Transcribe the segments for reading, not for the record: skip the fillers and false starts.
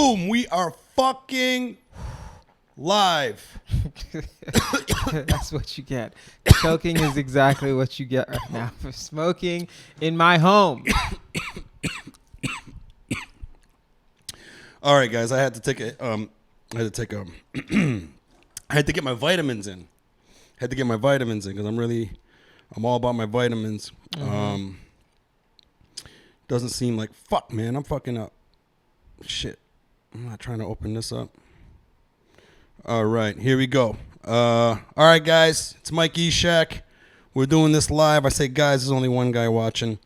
Boom! We are fucking live. That's what you get. Choking is exactly what you get right now for smoking in my home. All right, guys. I had to take I had to get my vitamins in. Because I'm all about my vitamins. Mm-hmm. Doesn't seem like fuck, man. I'm fucking up. Shit. I'm not trying to open this up. All right, here we go. All right, guys. It's Mike Eshak. We're doing this live. I say guys, there's only one guy watching,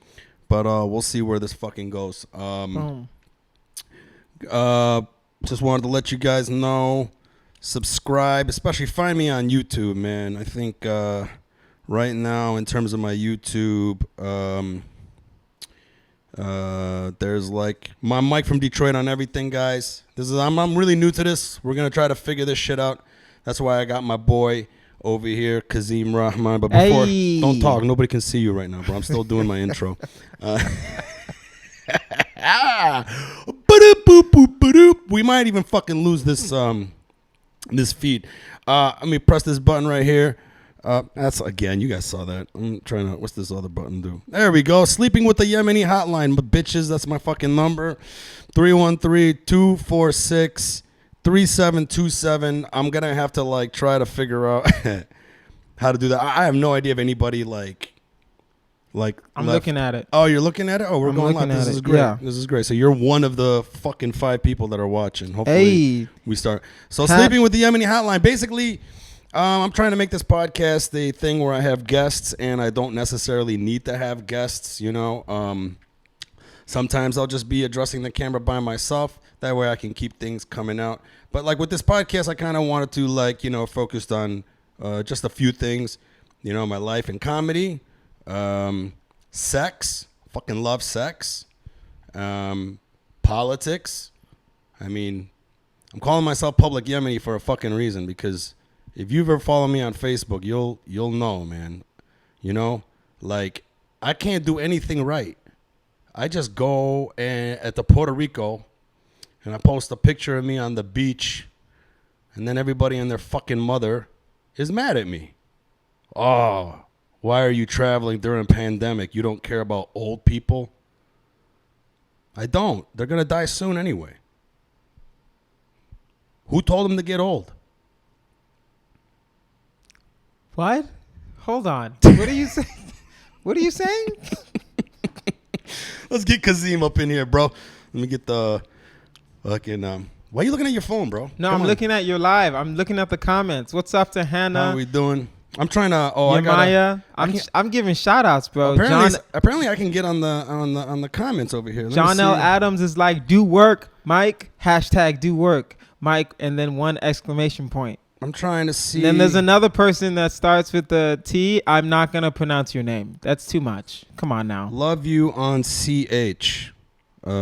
but we'll see where this fucking goes. Just wanted to let you guys know, subscribe, especially find me on YouTube, man. I think right now, in terms of my YouTube, there's like my Mike from Detroit on everything, guys. I'm really new to this. We're gonna try to figure this shit out. That's why I got my boy over here, Kazeem Rahman. But before, don't talk. Nobody can see you right now, bro. I'm still doing my intro. We might even fucking lose this this feed. Let me press this button right here. That's again, you guys saw that. I'm trying to, what's this other button do? There we go. Sleeping with the Yemeni hotline, but bitches, that's my fucking number. 313-246-3727. I'm gonna have to like try to figure out how to do that. I have no idea if anybody like I'm looking at it. Oh, you're looking at it? Oh, we're going live. This is great. Yeah. This is great. So you're one of the fucking 5 people that are watching. Hopefully we start. So Sleeping with the Yemeni hotline. Basically, I'm trying to make this podcast a thing where I have guests, and I don't necessarily need to have guests, you know. Sometimes I'll just be addressing the camera by myself. That way I can keep things coming out. But like with this podcast, I kind of wanted to like, you know, focused on just a few things, you know, my life and comedy. Sex, fucking love sex, politics. I mean, I'm calling myself Public Yemeni for a fucking reason, because if you've ever followed me on Facebook, you'll know, man. You know, like I can't do anything right. I just go at the Puerto Rico and I post a picture of me on the beach, and then everybody and their fucking mother is mad at me. Oh, why are you traveling during a pandemic? You don't care about old people? I don't. They're going to die soon anyway. Who told them to get old? What? Hold on. What are you saying? What are you saying? Let's get Kazeem up in here, bro. Let me get the fucking... why are you looking at your phone, bro? No, I'm looking at your live. I'm looking at the comments. What's up to Hannah? How are we doing? I'm trying to. Oh, Yemaya. I'm giving shout outs, bro. Apparently, I can get on the comments over here. John L. Adams is like, do work, Mike. # do work, Mike, and then 1 exclamation point. I'm trying to see. And then there's another person that starts with the T. I'm not gonna pronounce your name. That's too much. Come on now. Love you on CH.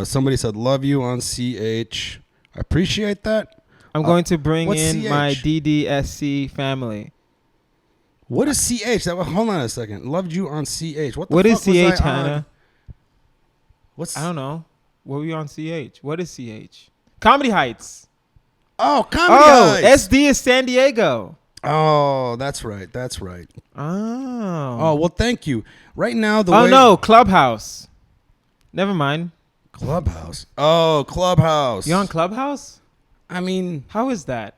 Somebody said love you on CH. I appreciate that. I'm going to bring in CH? my DDSC family. What is CH? Hold on a second. Loved you on CH. What is CH, Hannah? What's? I don't know. What were you on CH? What is CH? Comedy Heights. Oh, Comedy Heights. SD is San Diego. Oh, that's right. Oh, well, thank you. Right now, no, Clubhouse. Never mind. Clubhouse. Oh, Clubhouse. You on Clubhouse? I mean, how is that?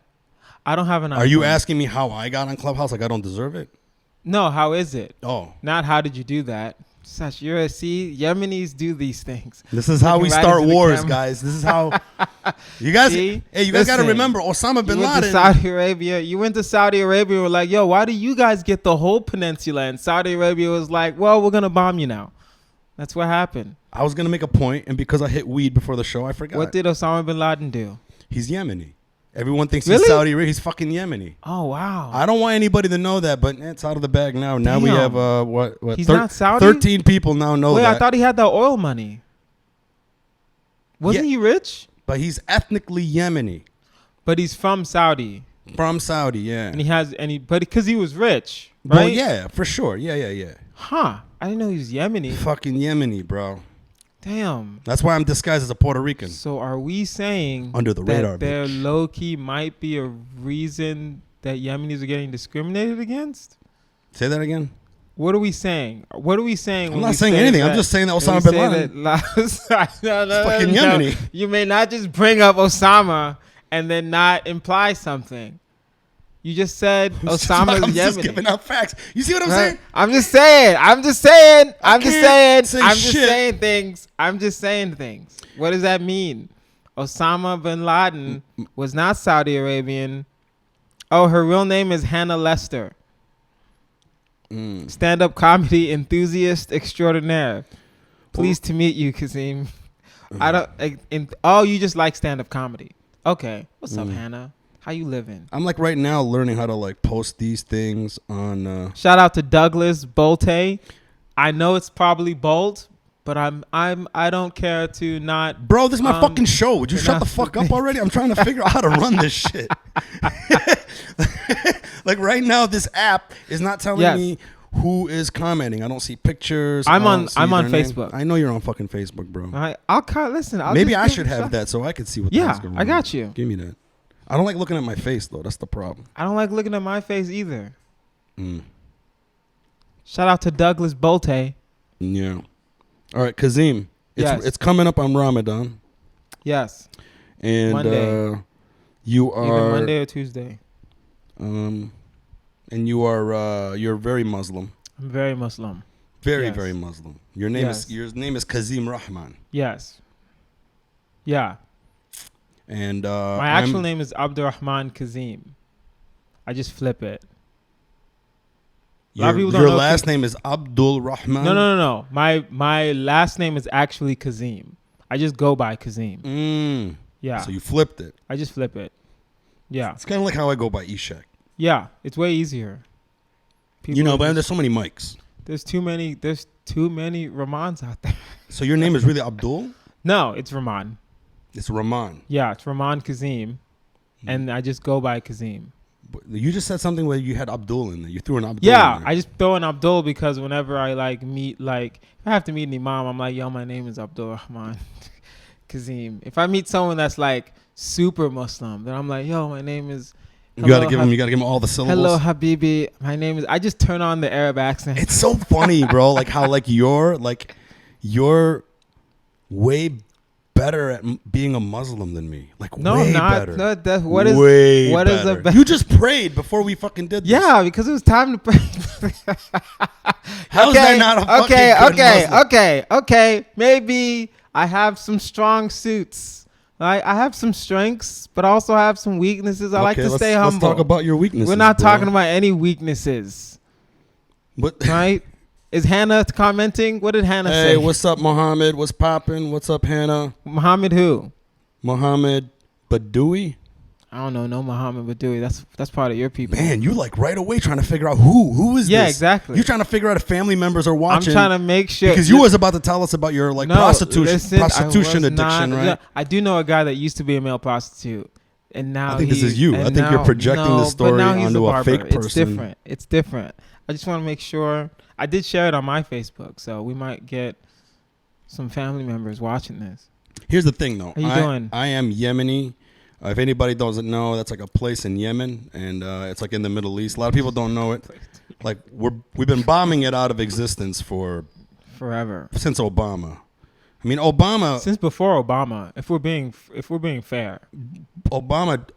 I don't have an iPhone. Are you asking me how I got on Clubhouse? Like I don't deserve it? No, how is it? Oh. Not how did you do that? Sash, Yemenis do these things. This is how we start wars, guys. This is how you guys. See? Hey, you guys got to remember Osama bin Laden. You went to Saudi Arabia. And were like, yo, why do you guys get the whole peninsula? And Saudi Arabia was like, well, we're gonna bomb you now. That's what happened. I was gonna make a point, and because I hit weed before the show, I forgot. What did Osama bin Laden do? He's Yemeni. Everyone thinks he's Saudi Arabia. He's fucking Yemeni. Oh, wow. I don't want anybody to know that, but it's out of the bag now. Now we have, what? He's not Saudi? 13 people now know that. Wait, I thought he had the oil money. Wasn't he rich? But he's ethnically Yemeni. But he's from Saudi. From Saudi, yeah. But because he was rich, right? Well, yeah, for sure. Yeah. Huh. I didn't know he was Yemeni. Fucking Yemeni, bro. Damn. That's why I'm disguised as a Puerto Rican. So are we saying Under the radar, that there bitch. low-key might be a reason that Yemenis are getting discriminated against? Say that again. What are we saying? What are we saying? I'm not saying anything. I'm just saying that Osama bin Laden. no, Fucking Yemeni. You may not just bring up Osama and then not imply something. You just said Osama's I'm Yemeni. just giving out facts. You see what I'm saying? I'm just saying things. What does that mean? Osama bin Laden was not Saudi Arabian. Oh, her real name is Hannah Lester. Stand-up comedy enthusiast extraordinaire. Pleased to meet you, Kazeem. You just like stand-up comedy. Okay. What's up, Hannah? How you living? I'm like right now learning how to like post these things on. Shout out to Douglas Bolte. I know it's probably Bolt, but I don't care to not. Bro, this is my fucking show. Would you shut the fuck up already? I'm trying to figure out how to run this shit. Like right now, this app is not telling me who is commenting. I don't see pictures. I'm on name. Facebook. I know you're on fucking Facebook, bro. Listen. Maybe I should have that so I could see what the hell's going on. I got you. Give me that. I don't like looking at my face though. That's the problem. I don't like looking at my face either. Shout out to Douglas Bolte. Yeah. All right, Kazeem. It's coming up on Ramadan. Yes. And Monday. You are either Monday or Tuesday. And you're very Muslim. I'm very Muslim. Very Muslim. Your name is Kazeem Rahman. Yes. Yeah. And my actual name is Abdurrahman Kazeem. I just flip it. Your last name is Abdul Rahman? No. My last name is actually Kazeem. I just go by Kazeem. Yeah. So you flipped it. I just flip it. Yeah. It's kind of like how I go by Ishak. Yeah. It's way easier. But there's so many Mikes. There's too many Rahmans out there. So your name is really Abdul? No, it's Rahman. It's Rahman. Yeah, it's Rahman Kazeem. And I just go by Kazeem. You just said something where you had Abdul in there. You threw an Abdul in there. Yeah, I just throw an Abdul because whenever I if I have to meet an imam, I'm like, yo, my name is Abdul Rahman Kazeem. If I meet someone that's like super Muslim, then I'm like, yo, my name is. You gotta give him all the syllables. Hello, Habibi. My name is. I just turn on the Arab accent. It's so funny, bro. Like how you're way better at being a Muslim than me. Like way better. No, what is a you just prayed before we fucking did this. Yeah, because it was time to pray. How is that not a fucking Muslim? Okay. Maybe I have some strong suits. I have some strengths, but I also have some weaknesses. I like to stay humble. Let's talk about your weaknesses. We're not talking about any weaknesses. What? Right? Is Hannah commenting? What did Hannah say? Hey, what's up, Mohammed? What's popping? What's up, Hannah? Mohammed who? Mohammed Badoui? I don't know. No Mohammed Badoui. That's part of your people. Man, you like right away trying to figure out who is this? Yeah, exactly. You're trying to figure out if family members are watching. I'm trying to make sure. Because you was about to tell us about your prostitution addiction, right? I do know a guy that used to be a male prostitute. And now I think this is you. I think you're projecting the story onto a fake person. It's different. I just want to make sure. I did share it on my Facebook, so we might get some family members watching this. Here's the thing, though. How you doing? I am Yemeni. If anybody doesn't know, that's like a place in Yemen, and it's like in the Middle East. A lot of people don't know it. Like we've been bombing it out of existence for forever, since Obama. I mean, Obama since before Obama. If we're being fair, Obama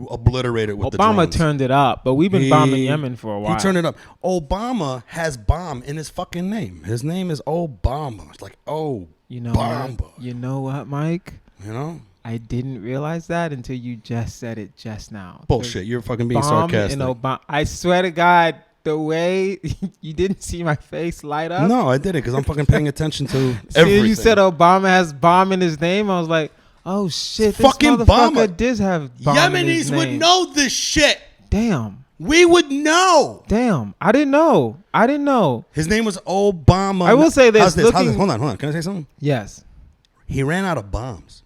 obliterated with Obama the drones. Turned it up, but we've been bombing Yemen for a while. He turned it up. Obama has bomb in his fucking name. His name is Obama. It's like Bomba. You know what, Mike? You know. I didn't realize that until you just said it just now. Bullshit. You're fucking being sarcastic. I swear to God, the way you didn't see my face light up. No, I didn't because I'm fucking paying attention to everything. You said Obama has bomb in his name. I was like, oh shit, this fucking motherfucker did have bomb in his name. Yemenis would know this shit. Damn. We would know. Damn. I didn't know. His name was Obama. I will say this. How's this? Hold on. Can I say something? Yes. He ran out of bombs.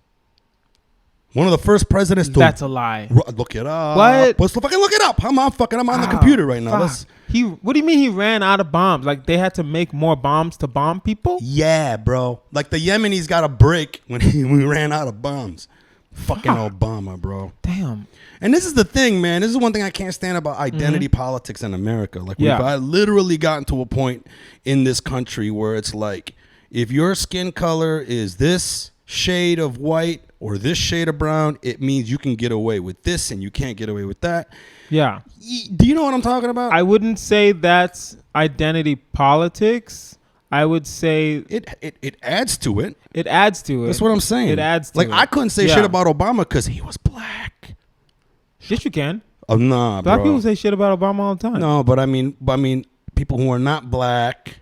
One of the first presidents to... That's a lie. Look it up. What? Let's fucking look it up. I'm on the computer right now. What do you mean he ran out of bombs? Like they had to make more bombs to bomb people? Yeah, bro. Like the Yemenis got a break when we ran out of bombs. Fucking Obama, bro. Damn. And this is the thing, man. This is one thing I can't stand about identity politics in America. Like we've literally gotten to a point in this country where it's like, if your skin color is this shade of white or this shade of brown, it means you can get away with this and you can't get away with that. Yeah. Do you know what I'm talking about? I wouldn't say that's identity politics. I would say it adds to it. It adds to it. That's what I'm saying. It adds to like it. I couldn't say shit about Obama because he was black. Yes, you can. Oh nah, Black bro. people say shit about Obama all the time. No, but I mean, people who are not black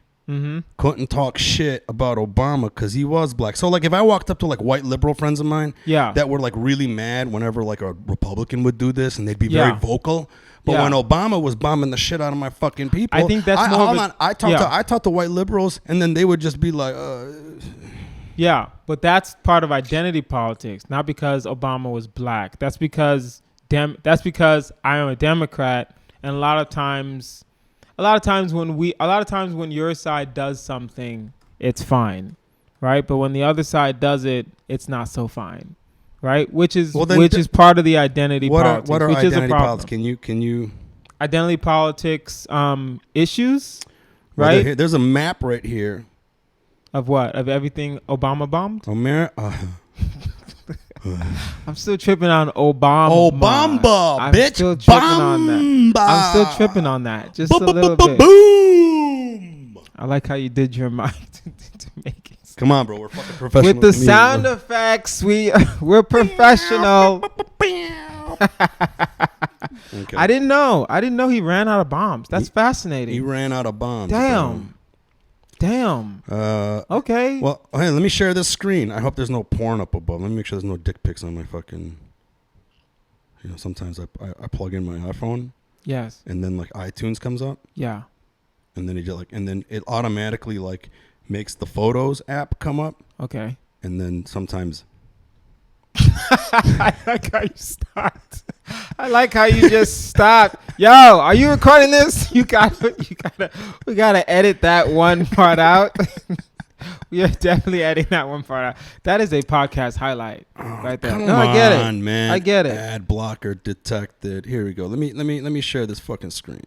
couldn't talk shit about Obama because he was black. So like, if I walked up to like white liberal friends of mine, that were like really mad whenever like a Republican would do this, and they'd be very vocal. But when Obama was bombing the shit out of my fucking people, I think that's I talked to white liberals, and then they would just be like, yeah, but that's part of identity politics, not because Obama was black. That's because I am a Democrat, and a lot of times when your side does something, it's fine, right? But when the other side does it, it's not so fine, right? Which is part of the identity politics. What are which identity is a problem. politics? Can you identity politics issues, right? Well, there's a map right here of what? Of everything Obama bombed? I'm still tripping on Obama. Bitch. Still tripping on that. I'm still tripping on that. Just a little bit. Boom. I like how you did your mic to make it. Come on, bro. We're fucking professional. With the sound effects, we're professional. Okay. I didn't know he ran out of bombs. That's fascinating. He ran out of bombs. Damn. Okay. Well, hey, let me share this screen. I hope there's no porn up above. Let me make sure there's no dick pics on my fucking... sometimes I plug in my iPhone. Yes. And then like iTunes comes up. Yeah. And then it automatically like makes the Photos app come up. Okay. And then sometimes... I like how you start. I like how you just stop. Yo, are you recording this? We gotta edit that one part out. We are definitely editing that one part out. That is a podcast highlight right there. Come on, I get it, man. I get it. Ad blocker detected. Here we go. Let me share this fucking screen.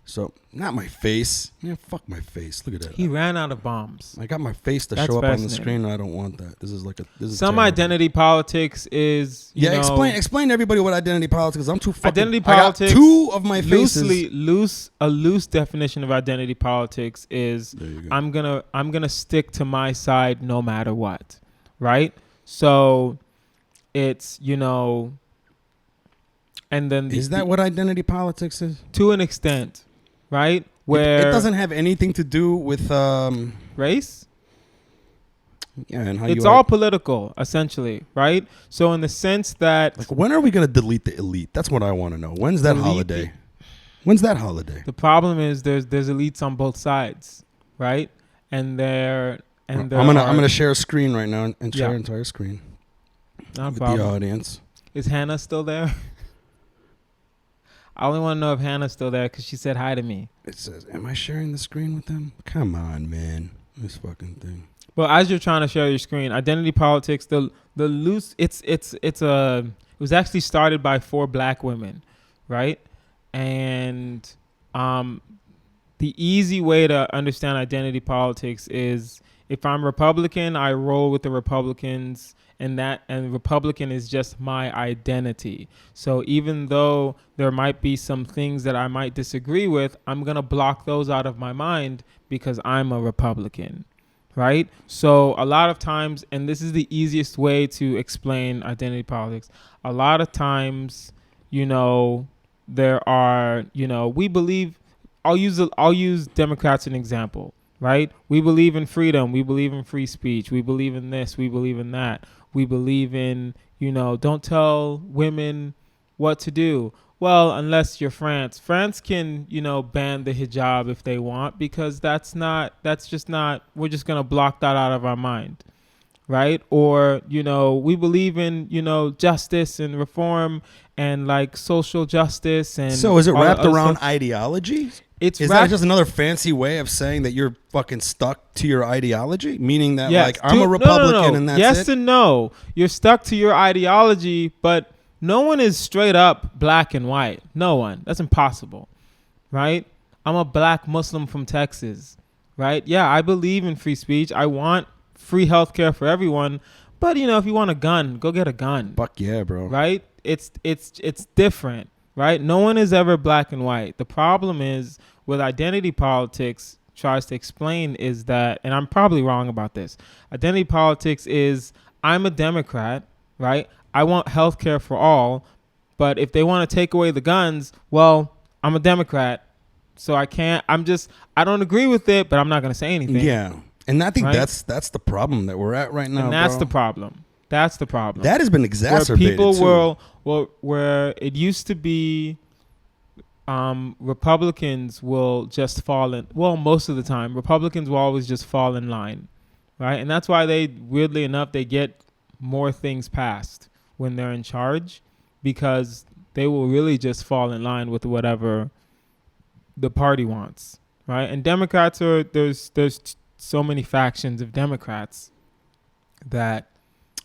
So, not my face. Man, fuck my face. Look at that. He ran out of bombs. I got my face to show up on the screen, and I don't want that. This is some terrible. Identity politics is explain to everybody what identity politics is. I'm too fucking... Identity politics. I got two of my faces. A loose definition of identity politics is I'm gonna stick to my side no matter what, right? So it's and then is that what identity politics is? To an extent. Right? Where it doesn't have anything to do with race? Yeah, and how it's all political, essentially, right? So in the sense that... Like, when are we going to delete the elite? That's what I want to know. When's that holiday? When's that holiday? The problem is there's elites on both sides, right? And I'm gonna share a screen right now and share an entire screen with the audience. Is Hannah still there? I only want to know if Hannah's still there because she said hi to me. It says, am I sharing the screen with them? Come on, man. This fucking thing. Well, as you're trying to share your screen, identity politics, the loose, it was actually started by 4 black women, right? And the easy way to understand identity politics is if I'm Republican, I roll with the Republicans. And Republican is just my identity. So even though there might be some things that I might disagree with, I'm going to block those out of my mind because I'm a Republican, right? So a lot of times, and this is the easiest way to explain identity politics, a lot of times, there are, we believe, I'll use Democrats as an example, right? We believe in freedom. We believe in free speech. We believe in this. We believe in that. We believe in, don't tell women what to do. Well, unless you're France. France can, ban the hijab if they want because we're just going to block that out of our mind, right? Or, we believe in, justice and reform and like social justice. And so is it all that wrapped other around stuff. ideology? It's Is that just another fancy way of saying that you're fucking stuck to your ideology? Meaning that I'm a Republican and that's yes it? and no. You're stuck to your ideology, but no one is straight up black and white. No one. That's impossible, right? I'm a black Muslim from Texas, right? Yeah, I believe in free speech. I want free healthcare for everyone. But, if you want a gun, go get a gun. Fuck yeah, bro. Right? It's different, right? No one is ever black and white. The problem is with identity politics tries to explain is that, and I'm probably wrong about this, identity politics is I'm a Democrat, right? I want healthcare for all, but if they want to take away the guns, well, I'm a Democrat, so I don't agree with it, but I'm not going to say anything. Yeah. And I think right? that's the problem that we're at right now, and that's bro. the problem. That's the problem. That has been exacerbated where people too. where it used to be Republicans will just fall in, most of the time, Republicans will always just fall in line, right? And that's why weirdly enough, they get more things passed when they're in charge, because they will really just fall in line with whatever the party wants, right? And Democrats there's so many factions of Democrats that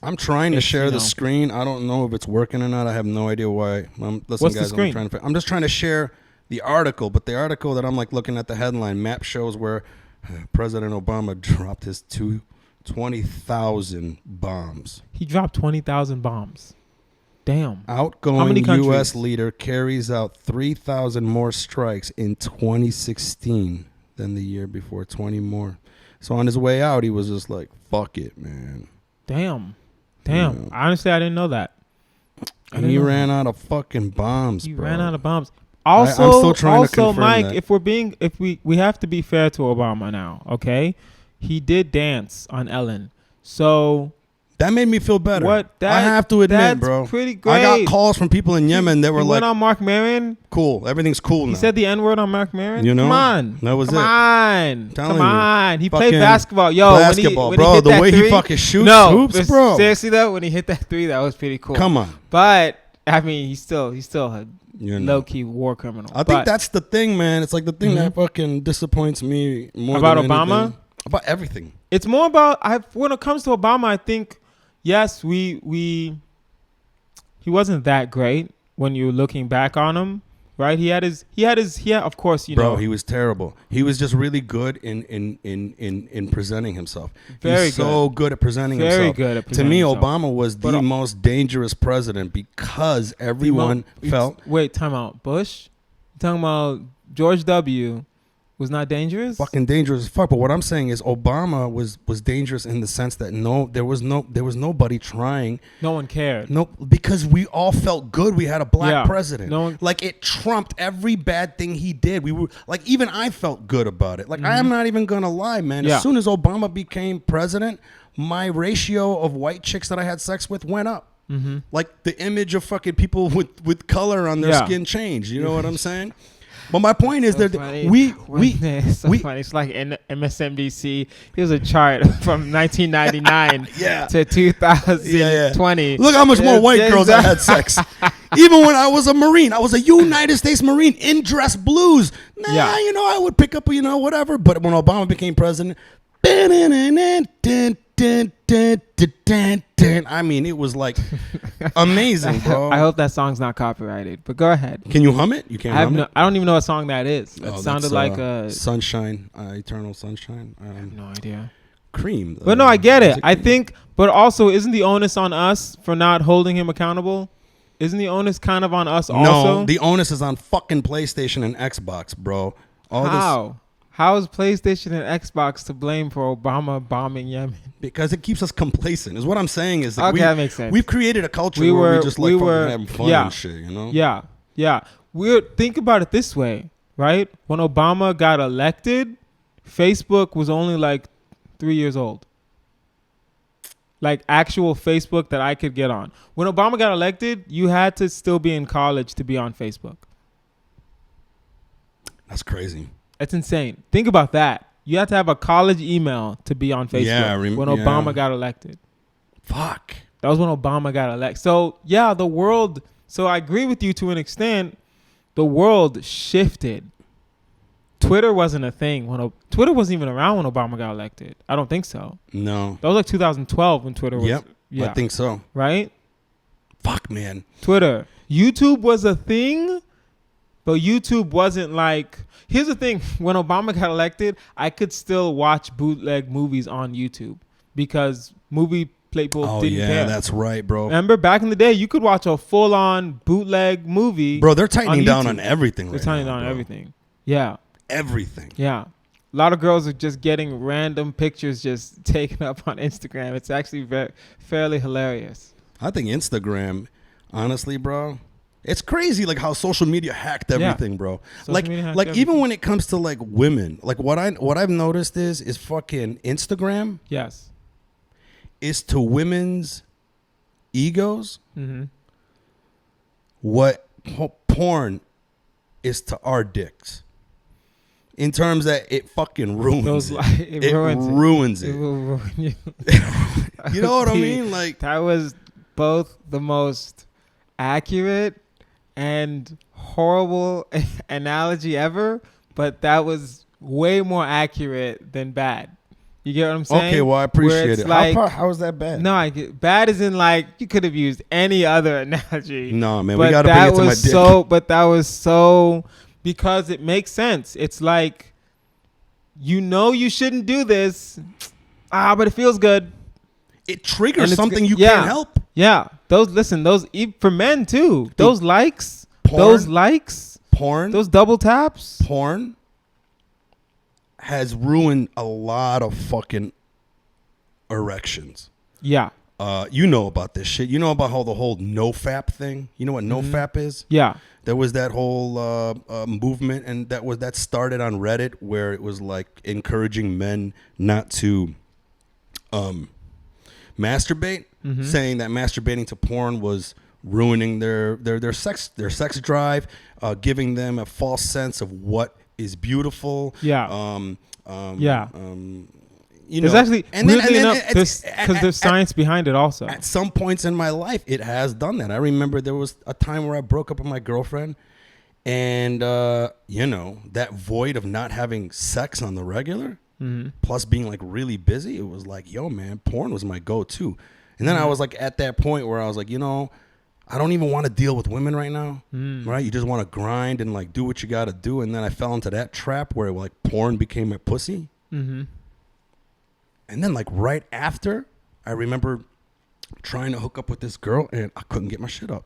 I'm trying to share the screen. I don't know if it's working or not. I have no idea why. Listen, what's guys, the screen? I'm just trying to share the article, but the article that I'm like looking at the headline map shows where President Obama dropped his 20,000 bombs. He dropped 20,000 bombs. Damn. Outgoing U.S. leader carries out 3,000 more strikes in 2016 than the year before, 20 more. So on his way out, he was just like, fuck it, man. Damn. Yeah. Honestly, I didn't know that. And he ran out of fucking bombs, He bro. ran out of bombs. Also, I'm still trying to confirm Mike, that. if we have to be fair to Obama now, okay? He did dance on Ellen. So that made me feel better. I have to admit, that's bro. Pretty great. I got calls from people in Yemen that were he like, went on Mark Maron. Cool. Everything's cool now. He said the N-word on Mark Maron. You know? Come on. That was Come it. on. Come on. He played basketball. Basketball, when bro. he hit The that way three, he fucking shoots hoops, bro. Seriously, though, when he hit that three, that was pretty cool. Come on. But, I mean, he's still a know. low-key war criminal. I think that's the thing, man. It's like the thing that fucking disappoints me more about than Obama? anything. About everything. It's more about when it comes to Obama, I think, yes, he wasn't that great when you're looking back on him, right? He had of course, Bro, he was terrible. He was just really good in presenting himself. He's so good at presenting himself. Very good at presenting himself. himself. To me, Obama was the most dangerous president because everyone felt. Wait, time out. Bush? You're talking about George W. was not dangerous? Fucking dangerous as fuck. But what I'm saying is Obama was dangerous in the sense that there was nobody trying. No one cared. No, because we all felt good. We had a black president. Like it trumped every bad thing he did. We were like, even I felt good about it. Like I'm not even gonna lie, man. As soon as Obama became president, my ratio of white chicks that I had sex with went up. Like the image of fucking people with color on their skin changed. You know what I'm saying? But my point is that it's funny. It's like in MSNBC. Here's a chart from 1999 to 2020. Look how much more white girls I had sex. Even when I was a Marine, I was a United States Marine in dress blues. I would pick up, whatever. But when Obama became president, I mean, it was like amazing, bro. I hope that song's not copyrighted, but go ahead. Can you hum it? You can't hum it? I don't even know what song that is. It sounded like Sunshine, Eternal Sunshine. I have no idea. Cream. But no, I get it. I think, but also, isn't the onus on us for not holding him accountable? Isn't the onus kind of on us also? No, the onus is on fucking PlayStation and Xbox, bro. How is PlayStation and Xbox to blame for Obama bombing Yemen? Because it keeps us complacent. Is what I'm saying. Is like that makes sense. We've created a culture where we just like fucking having fun and shit, you know? Yeah. Think about it this way, right? When Obama got elected, Facebook was only like 3 years old. Like actual Facebook that I could get on. When Obama got elected, you had to still be in college to be on Facebook. That's crazy. That's insane. Think about that. You have to have a college email to be on Facebook when Obama got elected. Fuck. That was when Obama got elected. So yeah, the world. So I agree with you to an extent. The world shifted. Twitter wasn't a thing Twitter wasn't even around when Obama got elected. I don't think so. No. That was like 2012 when Twitter was. Yep. Yeah. I think so. Right? Fuck, man. Twitter. YouTube was a thing, but YouTube wasn't like. Here's the thing. When Obama got elected, I could still watch bootleg movies on YouTube because movie people didn't care. Yeah, that's right, bro. Remember back in the day, you could watch a full-on bootleg movie. Bro, they're tightening down YouTube. on everything They're right tightening now, down on bro. everything. Yeah. Everything. Yeah. A lot of girls are just getting random pictures just taken up on Instagram. It's actually fairly hilarious. I think Instagram, honestly, bro, it's crazy like how social media hacked everything, bro. Like even when it comes to like women, like what I've noticed is fucking Instagram Yes. is to women's egos Mm-hmm. what porn is to our dicks. In terms that it fucking ruins it. It ruins it. It will ruin you. You know what I mean? Like that was both the most accurate and horrible analogy ever, but that was way more accurate than bad. You get what I'm saying? Okay, well, I appreciate it. Like, how is that bad? No, bad is in like you could have used any other analogy. No, man, we gotta bring it to my dick. But that was so because it makes sense. It's like you shouldn't do this, but it feels good. It triggers something you can't help. Yeah, those for men too. Those likes, porn, those double taps, porn has ruined a lot of fucking erections. Yeah. You know about this shit. You know about how the whole NoFap thing. You know what NoFap is? Yeah. There was that whole movement, and that started on Reddit, where it was like encouraging men not to masturbate, saying that masturbating to porn was ruining their sex drive, giving them a false sense of what is beautiful. Yeah. You there's know, actually weirdly enough because there's science behind it also. At some points in my life, it has done that. I remember there was a time where I broke up with my girlfriend, and that void of not having sex on the regular, plus being like really busy, it was like, yo, man, porn was my go-to. And then I was like at that point where I was like, I don't even want to deal with women right now, right? You just want to grind and like do what you got to do. And then I fell into that trap where like porn became my pussy. Mm-hmm. And then like right after, I remember trying to hook up with this girl and I couldn't get my shit up.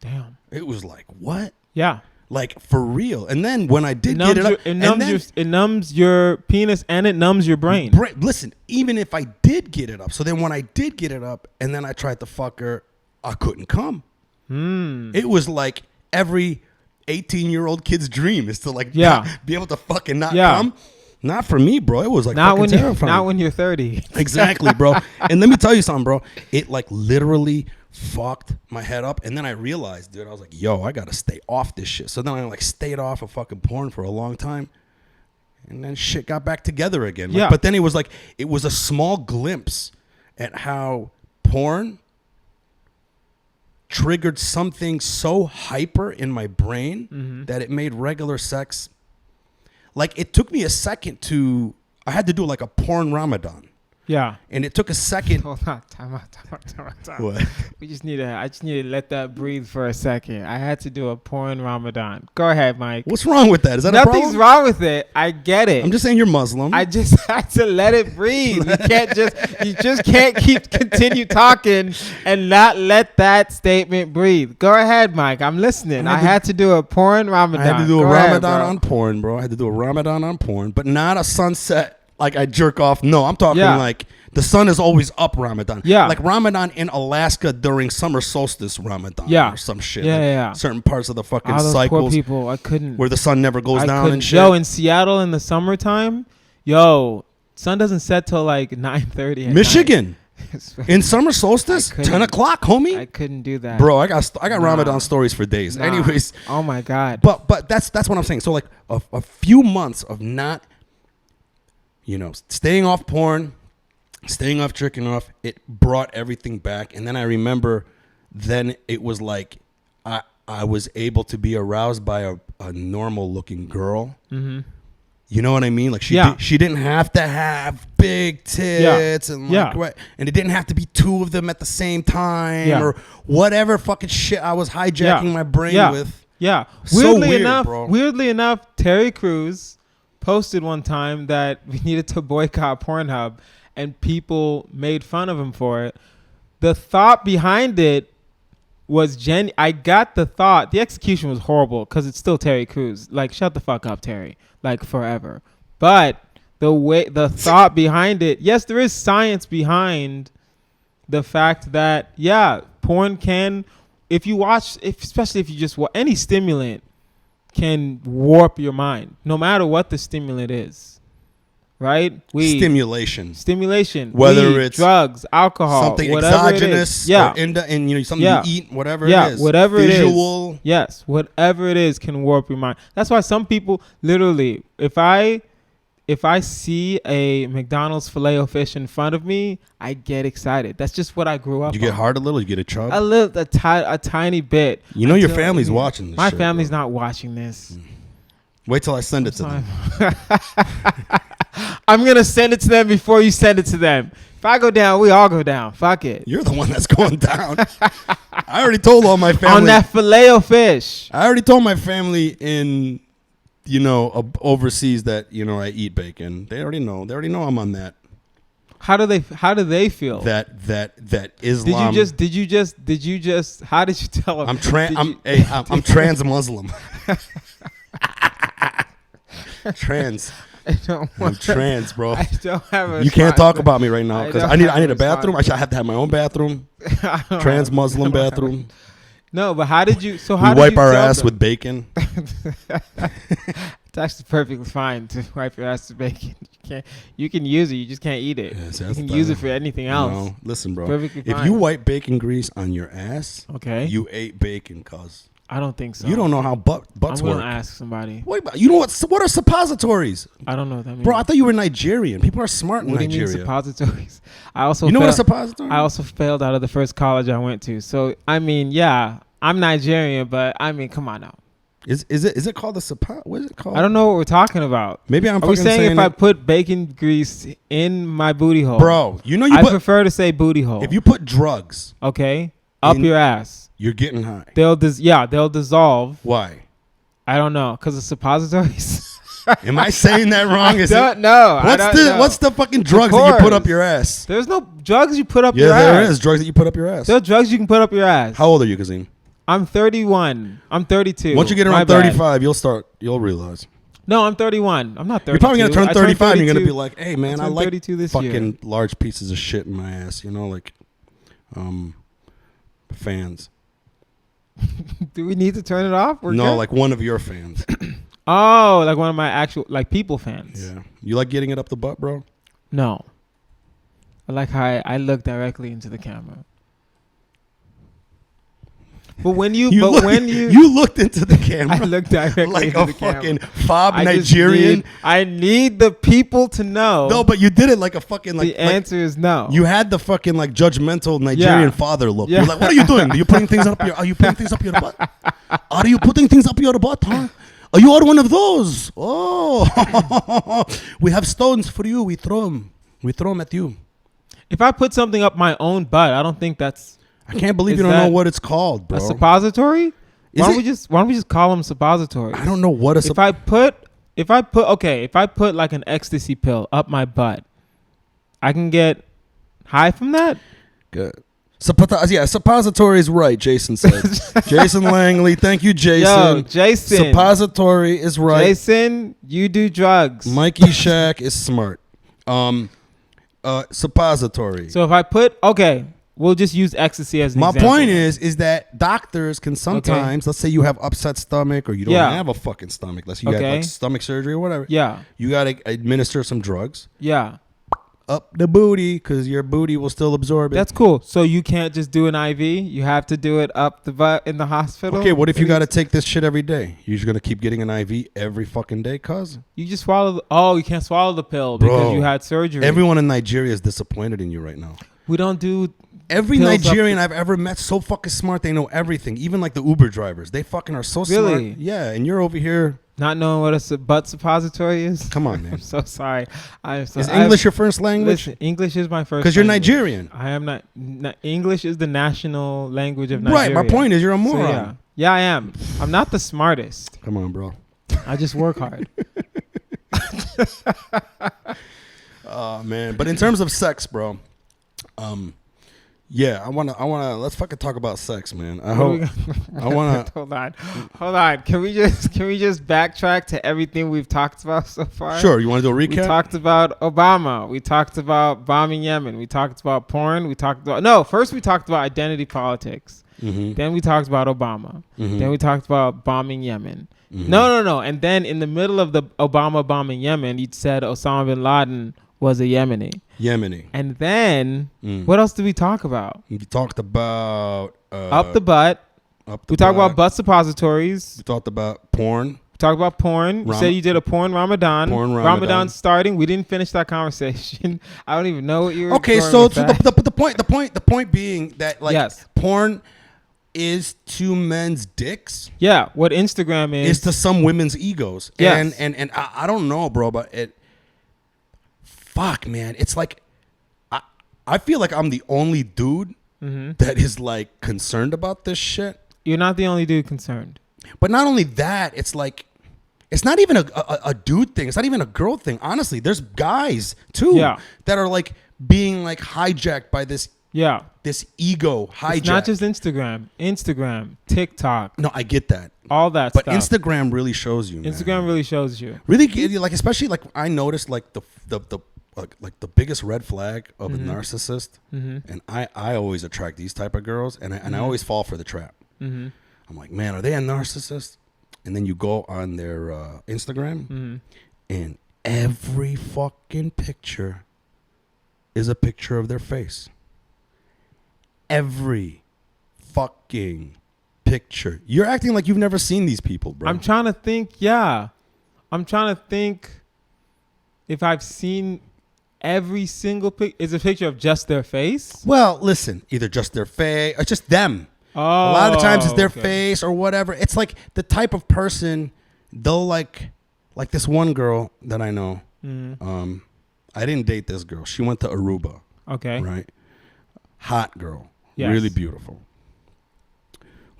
Damn. It was like, what? Yeah. Like for real. And then when I did get it up, it numbs your penis and it numbs your brain. Listen, even if I did get it up. So then when I did get it up and then I tried to fuck her, I couldn't come. It was like every 18-year-old kid's dream is to like be able to fucking not come. Not for me, bro. It was like not fucking terrifying. Not when you're 30. Exactly, bro. And let me tell you something, bro. It like literally fucked my head up. And then I realized, dude, I was like, yo, I got to stay off this shit. So then I like stayed off of fucking porn for a long time. And then shit got back together again. Like, but then it was like, it was a small glimpse at how porn triggered something so hyper in my brain that it made regular sex. Like, it took me a second I had to do like a porn Ramadan. Yeah. And it took a second. Hold on. Time out. What? I just need to let that breathe for a second. I had to do a porn Ramadan. Go ahead, Mike. What's wrong with that? Is that a problem? Nothing's wrong with it. I get it. I'm just saying you're Muslim. I just had to let it breathe. You just can't continue talking and not let that statement breathe. Go ahead, Mike. I'm listening. I had to do a porn Ramadan. I had to do a Ramadan on porn, bro. I had to do a Ramadan on porn, but not a sunset. Like I jerk off. No, I'm talking like the sun is always up Ramadan. Yeah. Like Ramadan in Alaska during summer solstice Ramadan. Yeah. Or some shit. Yeah. Certain parts of the fucking those cycles. Poor people. I couldn't. Where the sun never goes down and shit. Yo, in Seattle in the summertime, sun doesn't set till like 9:30. Michigan. In summer solstice, 10 o'clock, homie. I couldn't do that. Bro, I got Ramadan stories for days. Anyways. Oh my God. But that's what I'm saying. So like a few months of not staying off porn, staying off, tricking off, it brought everything back. And then I remember then it was like I was able to be aroused by a normal looking girl. Mm-hmm. You know what I mean? Like she didn't have to have big tits and like and it didn't have to be two of them at the same time or whatever fucking shit I was hijacking my brain with. Yeah. So weird, bro. Weirdly enough, Terry Crews posted one time that we needed to boycott Pornhub and people made fun of him for it. The thought behind it was I got the thought. The execution was horrible because it's still Terry Crews. Like, shut the fuck up, Terry. Like, forever. But the thought behind it, yes, there is science behind the fact that, porn can, especially if you just watch, any stimulant can warp your mind, no matter what the stimulant is. Right? Stimulation. Whether weed, it's drugs, alcohol, something whatever exogenous, or something you eat, whatever it is. Whatever Visual. it is. Yes, whatever it is can warp your mind. That's why some people literally, if I see a McDonald's Filet-O-Fish in front of me, I get excited. That's just what I grew up. You get hard a little. You get a chub. A tiny bit. You know your family's watching this. My family's not watching this. Wait till I send it to them. I'm going to send it to them before you send it to them. If I go down, we all go down. Fuck it. You're the one that's going down. I already told all my family. On that Filet-O-Fish. I already told my family in, overseas that, I eat bacon. They already know. They already know I'm on that. How do they feel? That Islam. Did you just, how did you tell them? I'm trans Muslim. Trans. I'm trans, bro. I don't have you can't talk about me right now because I need a bathroom. I should have to have my own bathroom. Trans Muslim bathroom. No, but how did you? So we how did wipe you our tell ass them? with bacon. It's actually perfectly fine to wipe your ass with bacon. You can use it. You just can't eat it. Yes, you can use it for anything else. No, listen, bro. Perfectly fine. If you wipe bacon grease on your ass, okay, you ate bacon, cuz. I don't think so. You don't know how butts work. I'm gonna ask somebody. Wait, you know what are suppositories? I don't know what that means. Bro, I thought you were Nigerian. People are smart in Nigeria. What do you mean suppositories? What a suppository? I also failed out of the first college I went to. So I mean, I'm Nigerian, but I mean, come on now. Is it called a suppository? What is it called? I don't know what we're talking about. Maybe I'm. Are we saying if I put bacon grease in my booty hole? Bro, I prefer to say booty hole. If you put drugs, okay, up your ass, you're getting high. They'll dissolve. Why? I don't know, because of suppositories. Am I saying that wrong? I don't know. What's the fucking drugs that you put up your ass? There's no drugs you put up your ass. Yeah, there is drugs that you put up your ass. There are drugs you can put up your ass. How old are you, Kazeem? I'm 31. I'm 32. Once you get around 35, you'll realize. No, I'm 31. I'm not 32. You're probably going to turn 35 and you're going to be like, hey, man, I like this fucking large pieces of shit in my ass. Fans. Do we need to turn it off? No, good? Like one of your fans. Oh, like one of my actual, people fans. Yeah. You like getting it up the butt, bro? No. I like how I look directly into the camera. But when you looked into the camera, I looked directly like into the camera. Like a fucking fob Nigerian. I need the people to know. No, but you did it like a fucking The answer is no. You had the fucking judgmental Nigerian father look. Yeah. You're like, what are you doing? Are you putting things up your? Are you putting things up your butt? Are you putting things up your butt? Huh? Are you one of those? Oh, we have stones for you. We throw them. We throw them at you. If I put something up my own butt, I don't think that's. I can't believe you don't know what it's called, bro. A suppository? Why don't we just call them suppositories? I don't know what a if I put like an ecstasy pill up my butt, I can get high from that? Good. Suppository is right, Jason said. Jason Langley, thank you, Jason. Yo, Jason. Suppository is right. Jason, you do drugs. Mikey Shack is smart. Suppository. So if I we'll just use ecstasy as an example. My point is that doctors can sometimes, let's say you have upset stomach or you don't have a fucking stomach. Let's say you have like stomach surgery or whatever. Yeah. You got to administer some drugs. Yeah. up the booty because your booty will still absorb it. That's cool. So you can't just do an IV. You have to do it up the butt in the hospital. Okay, what if you got to take this shit every day? You're just going to keep getting an IV every fucking day, cuz? You just swallow. You can't swallow the pill Bro, because you had surgery. Everyone in Nigeria is disappointed in you right now. We don't do. Every Nigerian I've ever met so fucking smart. They know everything. Even like the Uber drivers. They fucking are so Really? smart. Yeah, and you're over here. Not knowing what a butt suppository is. Come on, man. I'm so sorry. Is English your first language? Listen, English is my first. Because you're language. Nigerian. I am not. English is the national language of Nigeria. Right. My point is you're a So, moron. yeah, I am. I'm not the smartest. Come on, bro. I just work hard. Oh man. But in terms of sex, bro. Yeah, I wanna. Let's fucking talk about sex, man. I wanna. Hold on. Can we just backtrack to everything we've talked about so far? Sure. You want to do a recap? We talked about Obama. We talked about bombing Yemen. We talked about porn. First we talked about identity politics. Mm-hmm. Then we talked about Obama. Mm-hmm. Then we talked about bombing Yemen. Mm-hmm. No. And then in the middle of the Obama bombing Yemen, you said Osama bin Laden was a Yemeni. And then, what else did we talk about? We talked about... up the butt. We talked about butt suppositories. We talked about porn. We talked about porn. You said you did a porn Ramadan. Ramadan's starting. We didn't finish that conversation. I don't even know what you were Okay, going so with that. the point being that, like, yes. porn is to men's dicks. Yeah, what Instagram is to some women's egos. Yes. And I don't know, bro, but it... Fuck, man. It's like, I feel like I'm the only dude that is like concerned about this shit. You're not the only dude concerned. But not only that, it's like, it's not even a dude thing. It's not even a girl thing. Honestly, there's guys too that are like being like hijacked by this ego hijack. It's not just Instagram, TikTok. No, I get that. All that but stuff. But Instagram really shows you, man. Instagram really shows you. Really, like, especially like I noticed like the biggest red flag of a narcissist, and I always attract these type of girls, and I always fall for the trap. I'm like, man, are they a narcissist? And then you go on their Instagram, and every fucking picture is a picture of their face. Every fucking picture. You're acting like you've never seen these people, bro. I'm trying to think. Yeah, I'm trying to think if I've seen. Every single is a picture of just their face? Well, listen, either just their face or just them. Oh, a lot of the times it's their face or whatever. It's like the type of person they'll like this one girl that I know. I didn't date this girl. She went to Aruba. Okay. Right? Hot girl. Yes. Really beautiful.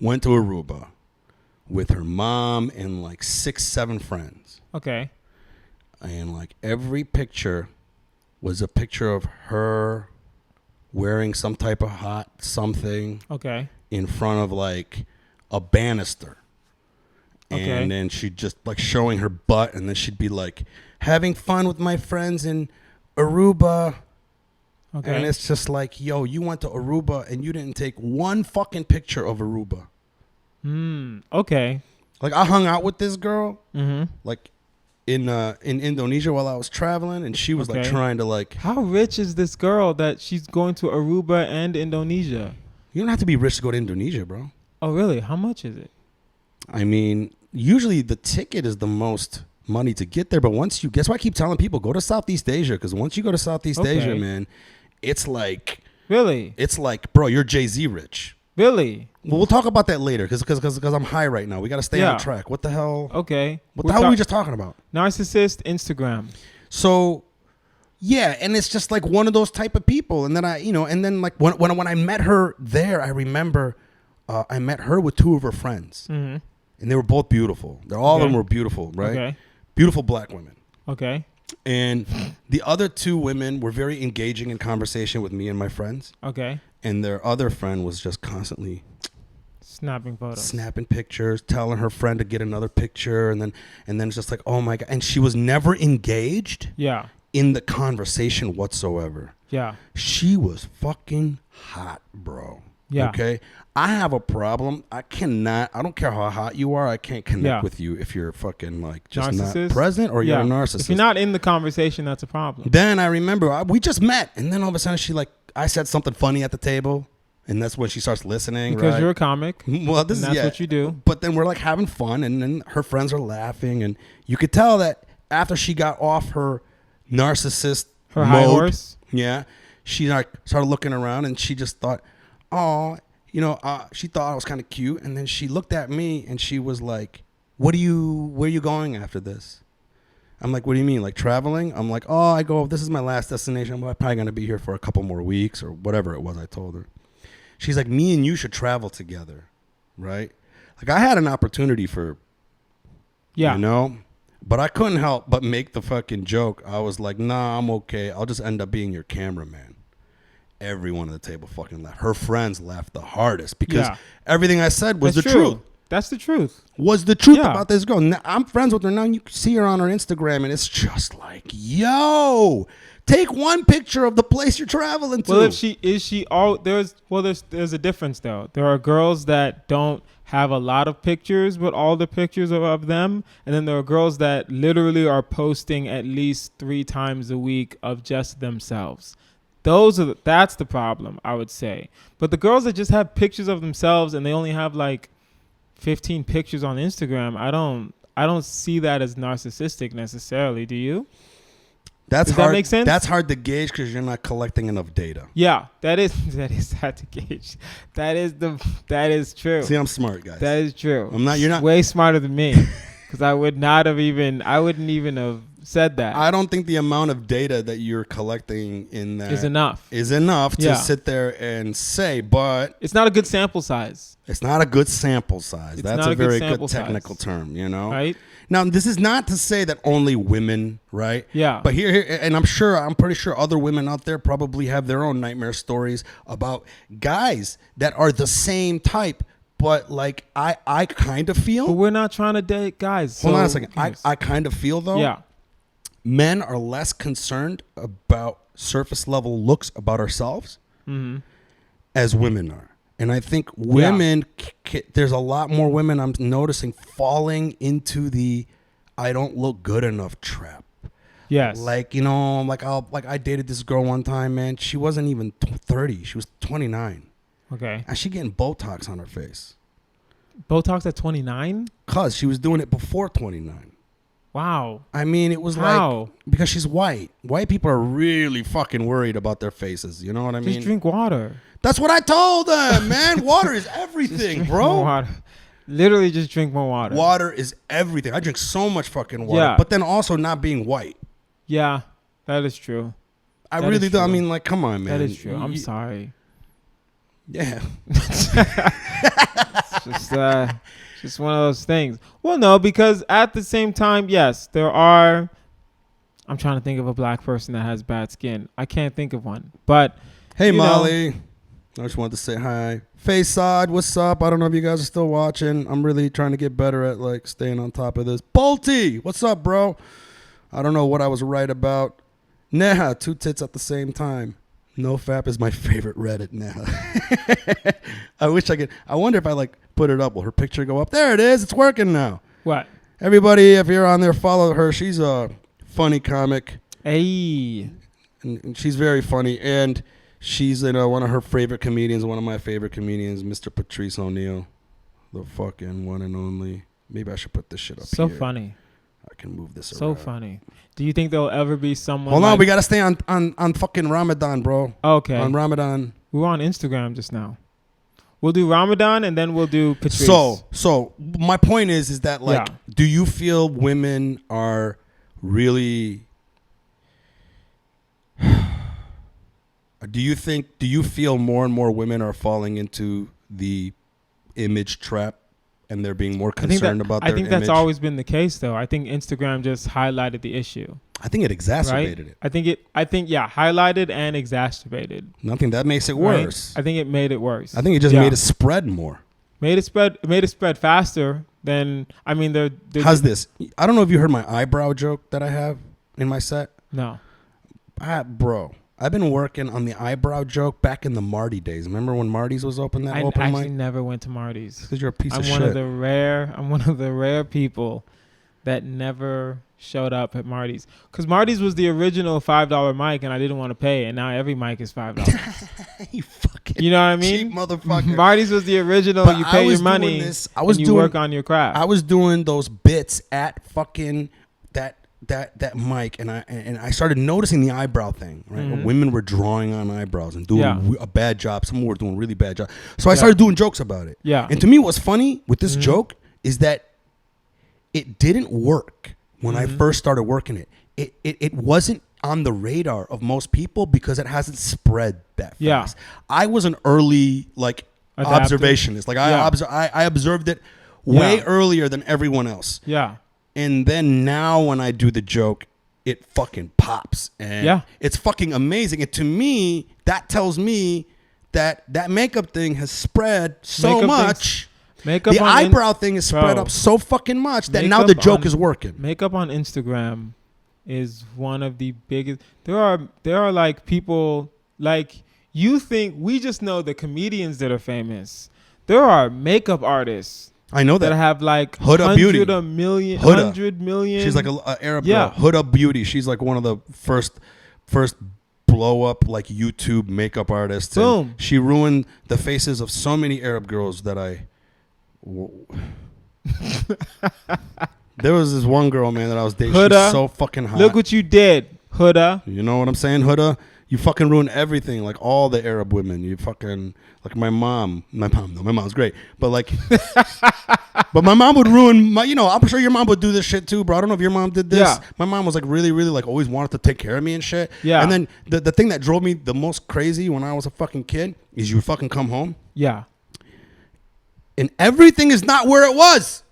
Went to Aruba with her mom and like 6-7 friends. Okay. And like every picture was a picture of her wearing some type of hot something. Okay. In front of like a banister. Okay. And then she'd just like showing her butt, and then she'd be like having fun with my friends in Aruba. Okay. And it's just like, yo, you went to Aruba and you didn't take one fucking picture of Aruba. Okay. Like I hung out with this girl. Like in Indonesia while I was traveling, and she was like trying to like. How rich is this girl that she's going to Aruba and Indonesia? You don't have to be rich to go to Indonesia, bro. Oh, really? How much is it? I mean, usually the ticket is the most money to get there, but once you, guess what I keep telling people, go to Southeast Asia, because once you go to Southeast Asia, man, it's like. Really? It's like, bro, you're Jay-Z rich. Really? Well, we'll talk about that later because I'm high right now. We got to stay on track. What the hell? Okay. What the hell were we just talking about? Narcissist Instagram. So, yeah, and it's just like one of those type of people. And then and then like when I met her there, I remember I met her with 2 of her friends. And they were both beautiful. All of them were beautiful, right? Okay. Beautiful black women. Okay. And the other 2 women were very engaging in conversation with me and my friends. Okay. And their other friend was just constantly snapping photos, snapping pictures, telling her friend to get another picture, and then it's just like, oh my God. And she was never engaged in the conversation whatsoever. Yeah. She was fucking hot, bro. Yeah. Okay. I have a problem. I don't care how hot you are. I can't connect with you if you're fucking like just Narcissist? not present or you're a narcissist. If you're not in the conversation, that's a problem. Then I remember we just met. And then all of a sudden I said something funny at the table. And that's when she starts listening. Because you're a comic. Well, that's what you do. But then we're like having fun. And then her friends are laughing. And you could tell that after she got off her narcissist her high horse. Yeah. She like started looking around and she just thought, oh, she thought I was kind of cute. And then she looked at me and she was like, where are you going after this? I'm like, what do you mean? Like traveling? I'm like, this is my last destination. I'm probably going to be here for a couple more weeks or whatever it was I told her. She's like, me and you should travel together. Right? Like I had an opportunity but I couldn't help but make the fucking joke. I was like, nah, I'm okay. I'll just end up being your cameraman. Everyone at the table fucking laughed. Her friends laughed the hardest because everything I said was the truth. That's the truth. Was the truth about this girl. Now, I'm friends with her now. You can see her on her Instagram, and it's just like, yo, take one picture of the place you're traveling to. Well, there's a difference though. There are girls that don't have a lot of pictures, but all the pictures are of them, and then there are girls that literally are posting at least 3 times a week of just themselves. That's the problem, I would say. But the girls that just have pictures of themselves and they only have like 15 pictures on Instagram, I don't see that as narcissistic necessarily. Do you? Does that make sense? That's hard to gauge because you're not collecting enough data. Yeah, that is hard to gauge. That is true. See, I'm smart, guys. That is true. You're not way smarter than me because I wouldn't even have said that. I don't think the amount of data that you're collecting in that is enough to sit there and say, but it's not a good sample size. It's not a good sample size. That's a very good technical term, Right? Now, this is not to say that only women, right? Yeah. But here, and I'm pretty sure other women out there probably have their own nightmare stories about guys that are the same type. But like, I kind of feel. But we're not trying to date guys. Hold on a second. I kind of feel though. Yeah. Men are less concerned about surface level looks about ourselves as women are. And I think women, there's a lot more women I'm noticing falling into the I don't look good enough trap. Yes. Like, I dated this girl one time, man. She wasn't even 30. She was 29. Okay. And she getting Botox on her face. Botox at 29? Because she was doing it before 29. Wow. I mean, it was like, because she's white. White people are really fucking worried about their faces. You know what I mean? Just drink water. That's what I told them, man. Water is everything, bro. Water. Literally just drink more water. Water is everything. I drink so much fucking water. Yeah. But then also not being white. Yeah, that is true. I really do. I mean, like, come on, man. That is true. I'm sorry. Yeah. It's just one of those things. Well, no, because at the same time, yes, there are. I'm trying to think of a black person that has bad skin. I can't think of one. But hey, Molly. I just wanted to say hi. Faysad, what's up? I don't know if you guys are still watching. I'm really trying to get better at like staying on top of this. Bolty, what's up, bro? I don't know what I was right about. Neha, 2 tits at the same time. NoFap is my favorite Reddit now. I wish I could. I wonder if I like put it up. Will her picture go up? There it is. It's working now. What? Everybody, if you're on there, follow her. She's a funny comic. Hey. And she's very funny. And she's one of her favorite comedians, one of my favorite comedians, Mr. Patrice O'Neal. The fucking one and only. Maybe I should put this shit up here. So funny. I can move this around. So funny. Do you think there'll ever be someone Hold on, we got to stay on fucking Ramadan, bro. Okay. On Ramadan. We were on Instagram just now. We'll do Ramadan and then we'll do Patrice. So my point is that like, do you feel women are really... Do you feel more and more women are falling into the image trap and they're being more concerned about their image? I think that's always been the case, though. I think Instagram just highlighted the issue. I think it exacerbated it. I think highlighted and exacerbated. Nothing that makes it worse. I think it made it worse. I think it just made it spread more. Made it spread faster than, I mean, how's this? I don't know if you heard my eyebrow joke that I have in my set. No. Bro, I've been working on the eyebrow joke back in the Marty days. Remember when Marty's was open? That I open actually mic? never went to Marty's. Because you're a piece of I'm one shit. of the rare people that never showed up at Marty's. Because Marty's was the original $5 mic, and I didn't want to pay, and now every mic is $5. You fucking You know what I mean? cheap motherfucker. Marty's was the original. But you I pay was your money, doing this- I and was you doing- work on your craft. I was doing those bits at fucking that mic, and I started noticing the eyebrow thing. Right, Mhm. women were drawing on eyebrows and doing Yeah. a bad job. Some were doing really bad job. So I started doing jokes about it. Yeah. And to me, what's funny with this Mhm. joke is that it didn't work when I first started working it. It wasn't on the radar of most people because it hasn't spread that fast. Yeah. I was an early Adapter. observationist. Like Yeah. I observed it way Yeah. earlier than everyone else. Yeah. And then now when I do the joke, it fucking pops. And it's fucking amazing. And to me, that tells me that makeup thing has spread so Makeup much. Makeup The on eyebrow thing is spread Bro. up so fucking much that now Makeup the joke on- is working. Makeup on Instagram is one of the biggest. There are like people like you think we just know the comedians that are famous. There are makeup artists I know that that. have like Huda Beauty. 100 million. She's like a Arab Yeah. girl. Huda Beauty. She's like one of the first blow up like YouTube makeup artists. And Boom. she ruined the faces of so many Arab girls that there was this one girl, man, that I was dating. Huda, She's so fucking hot. Look what you did, Huda. You know what I'm saying, Huda? You fucking ruined everything. Like all the Arab women. You fucking like my mom. No, my mom's great, but like, but my mom would ruin my. You know, I'm sure your mom would do this shit too, bro. I don't know if your mom did this. Yeah. My mom was like really, really like always wanted to take care of me and shit. Yeah. And then the thing that drove me the most crazy when I was a fucking kid is you would fucking come home Yeah. and everything is not where it was.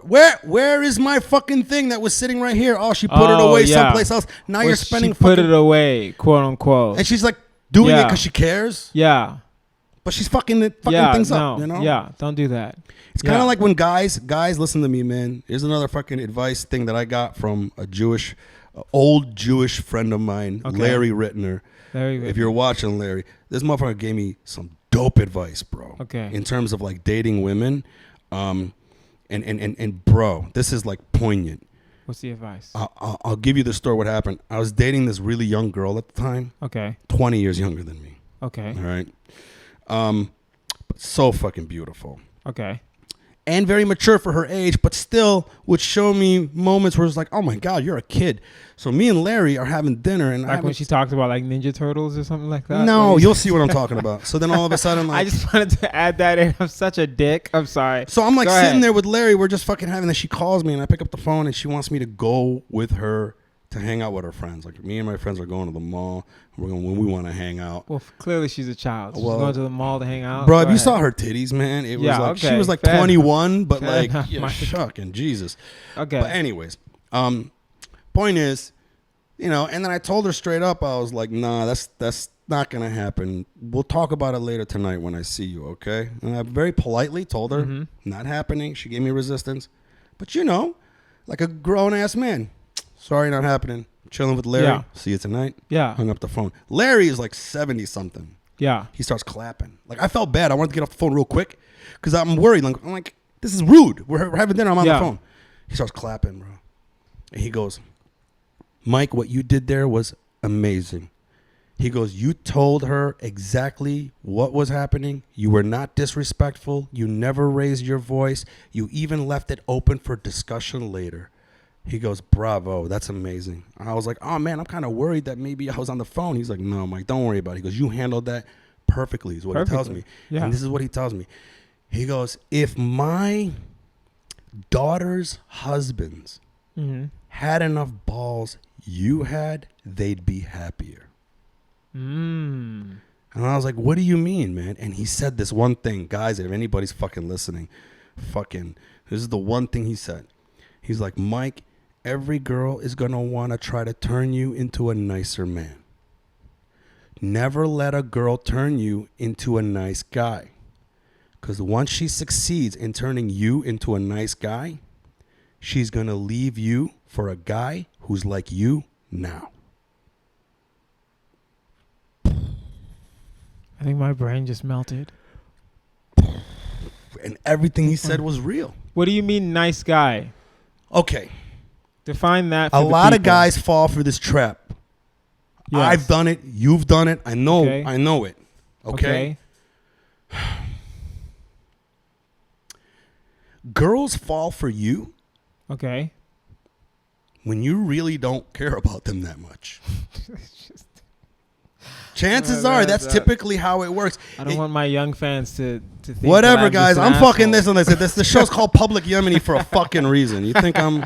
Where is my fucking thing that was sitting right here? Oh, she put it away someplace else. Now you're spending She put fucking, it away, quote unquote. and she's like doing it Yeah. because she cares, Yeah. but she's fucking Yeah. things No. up. You know? Yeah. Don't do that. It's kind of like when guys listen to me, man. Here's another fucking advice thing that I got from a old Jewish friend of mine, Okay. Larry Rittner. Very good. If you're watching, Larry, this motherfucker gave me some dope advice, bro. Okay. In terms of like dating women, and bro, this is like poignant. What's the advice? I'll give you the story. What happened? I was dating this really young girl at the time, Okay. 20 years younger than me. Okay. All right. But so fucking beautiful. Okay. And very mature for her age, but still would show me moments where it's like, oh my God, you're a kid. So me and Larry are having dinner, and Like when she talked about like Ninja Turtles or something like that. no, Like- you'll see what I'm talking about. So then all of a sudden, like, I just wanted to add that in. I'm such a dick. I'm sorry. so I'm like Go sitting ahead. there with Larry. We're just fucking having this. She calls me, and I pick up the phone, and she wants me to go with her to hang out with her friends. Like me and my friends are going to the mall. We're going when we want to hang out. Well, clearly she's a child. She's Well, going to the mall to hang out. Bro, Go if you ahead. saw her titties, man, it was Yeah, like she okay, was like fair 21, but Fair like enough, yeah, Mike. fucking Jesus. Okay. But anyways, point is, you know, and then I told her straight up, I was like, nah, that's not gonna happen. We'll talk about it later tonight when I see you, okay? And I very politely told her, Mhm. not happening. She gave me resistance, but you know, like a grown ass man. Sorry, not happening. Chilling with Larry. Yeah. See you tonight. Yeah. Hung up the phone. Larry is like 70 something. Yeah. He starts clapping. Like I felt bad. I wanted to get off the phone real quick because I'm worried. Like, I'm like, this is rude. We're having dinner. I'm on the phone. He starts clapping, bro. And he goes, Mike, what you did there was amazing. He goes, you told her exactly what was happening. You were not disrespectful. You never raised your voice. You even left it open for discussion later. He goes, bravo, that's amazing. I was like, oh, man, I'm kind of worried that maybe I was on the phone. He's like, no, Mike, don't worry about it. He goes, you handled that perfectly is what he tells me. Yeah. And this is what he tells me. He goes, if my daughter's husbands Mm-hmm. had enough balls you had, they'd be happier. Mm. And I was like, what do you mean, man? And he said this one thing. Guys, if anybody's fucking listening, this is the one thing he said. He's like, Mike, every girl is going to want to try to turn you into a nicer man. Never let a girl turn you into a nice guy. Because once she succeeds in turning you into a nice guy, she's going to leave you for a guy who's like you now. I think my brain just melted. And everything he said was real. What do you mean, nice guy? Okay. Define that. For A the lot of people. guys fall for this trap. Yes. I've done it. You've done it. I know. Okay. I know it. Okay? Girls fall for you Okay. when you really don't care about them that much. Chances are that's typically how it works. I don't want my young fans to think Whatever, that I'm guys. just an I'm fucking asshole. this and this. The show's called Public Yemeni for a fucking reason. You think I'm...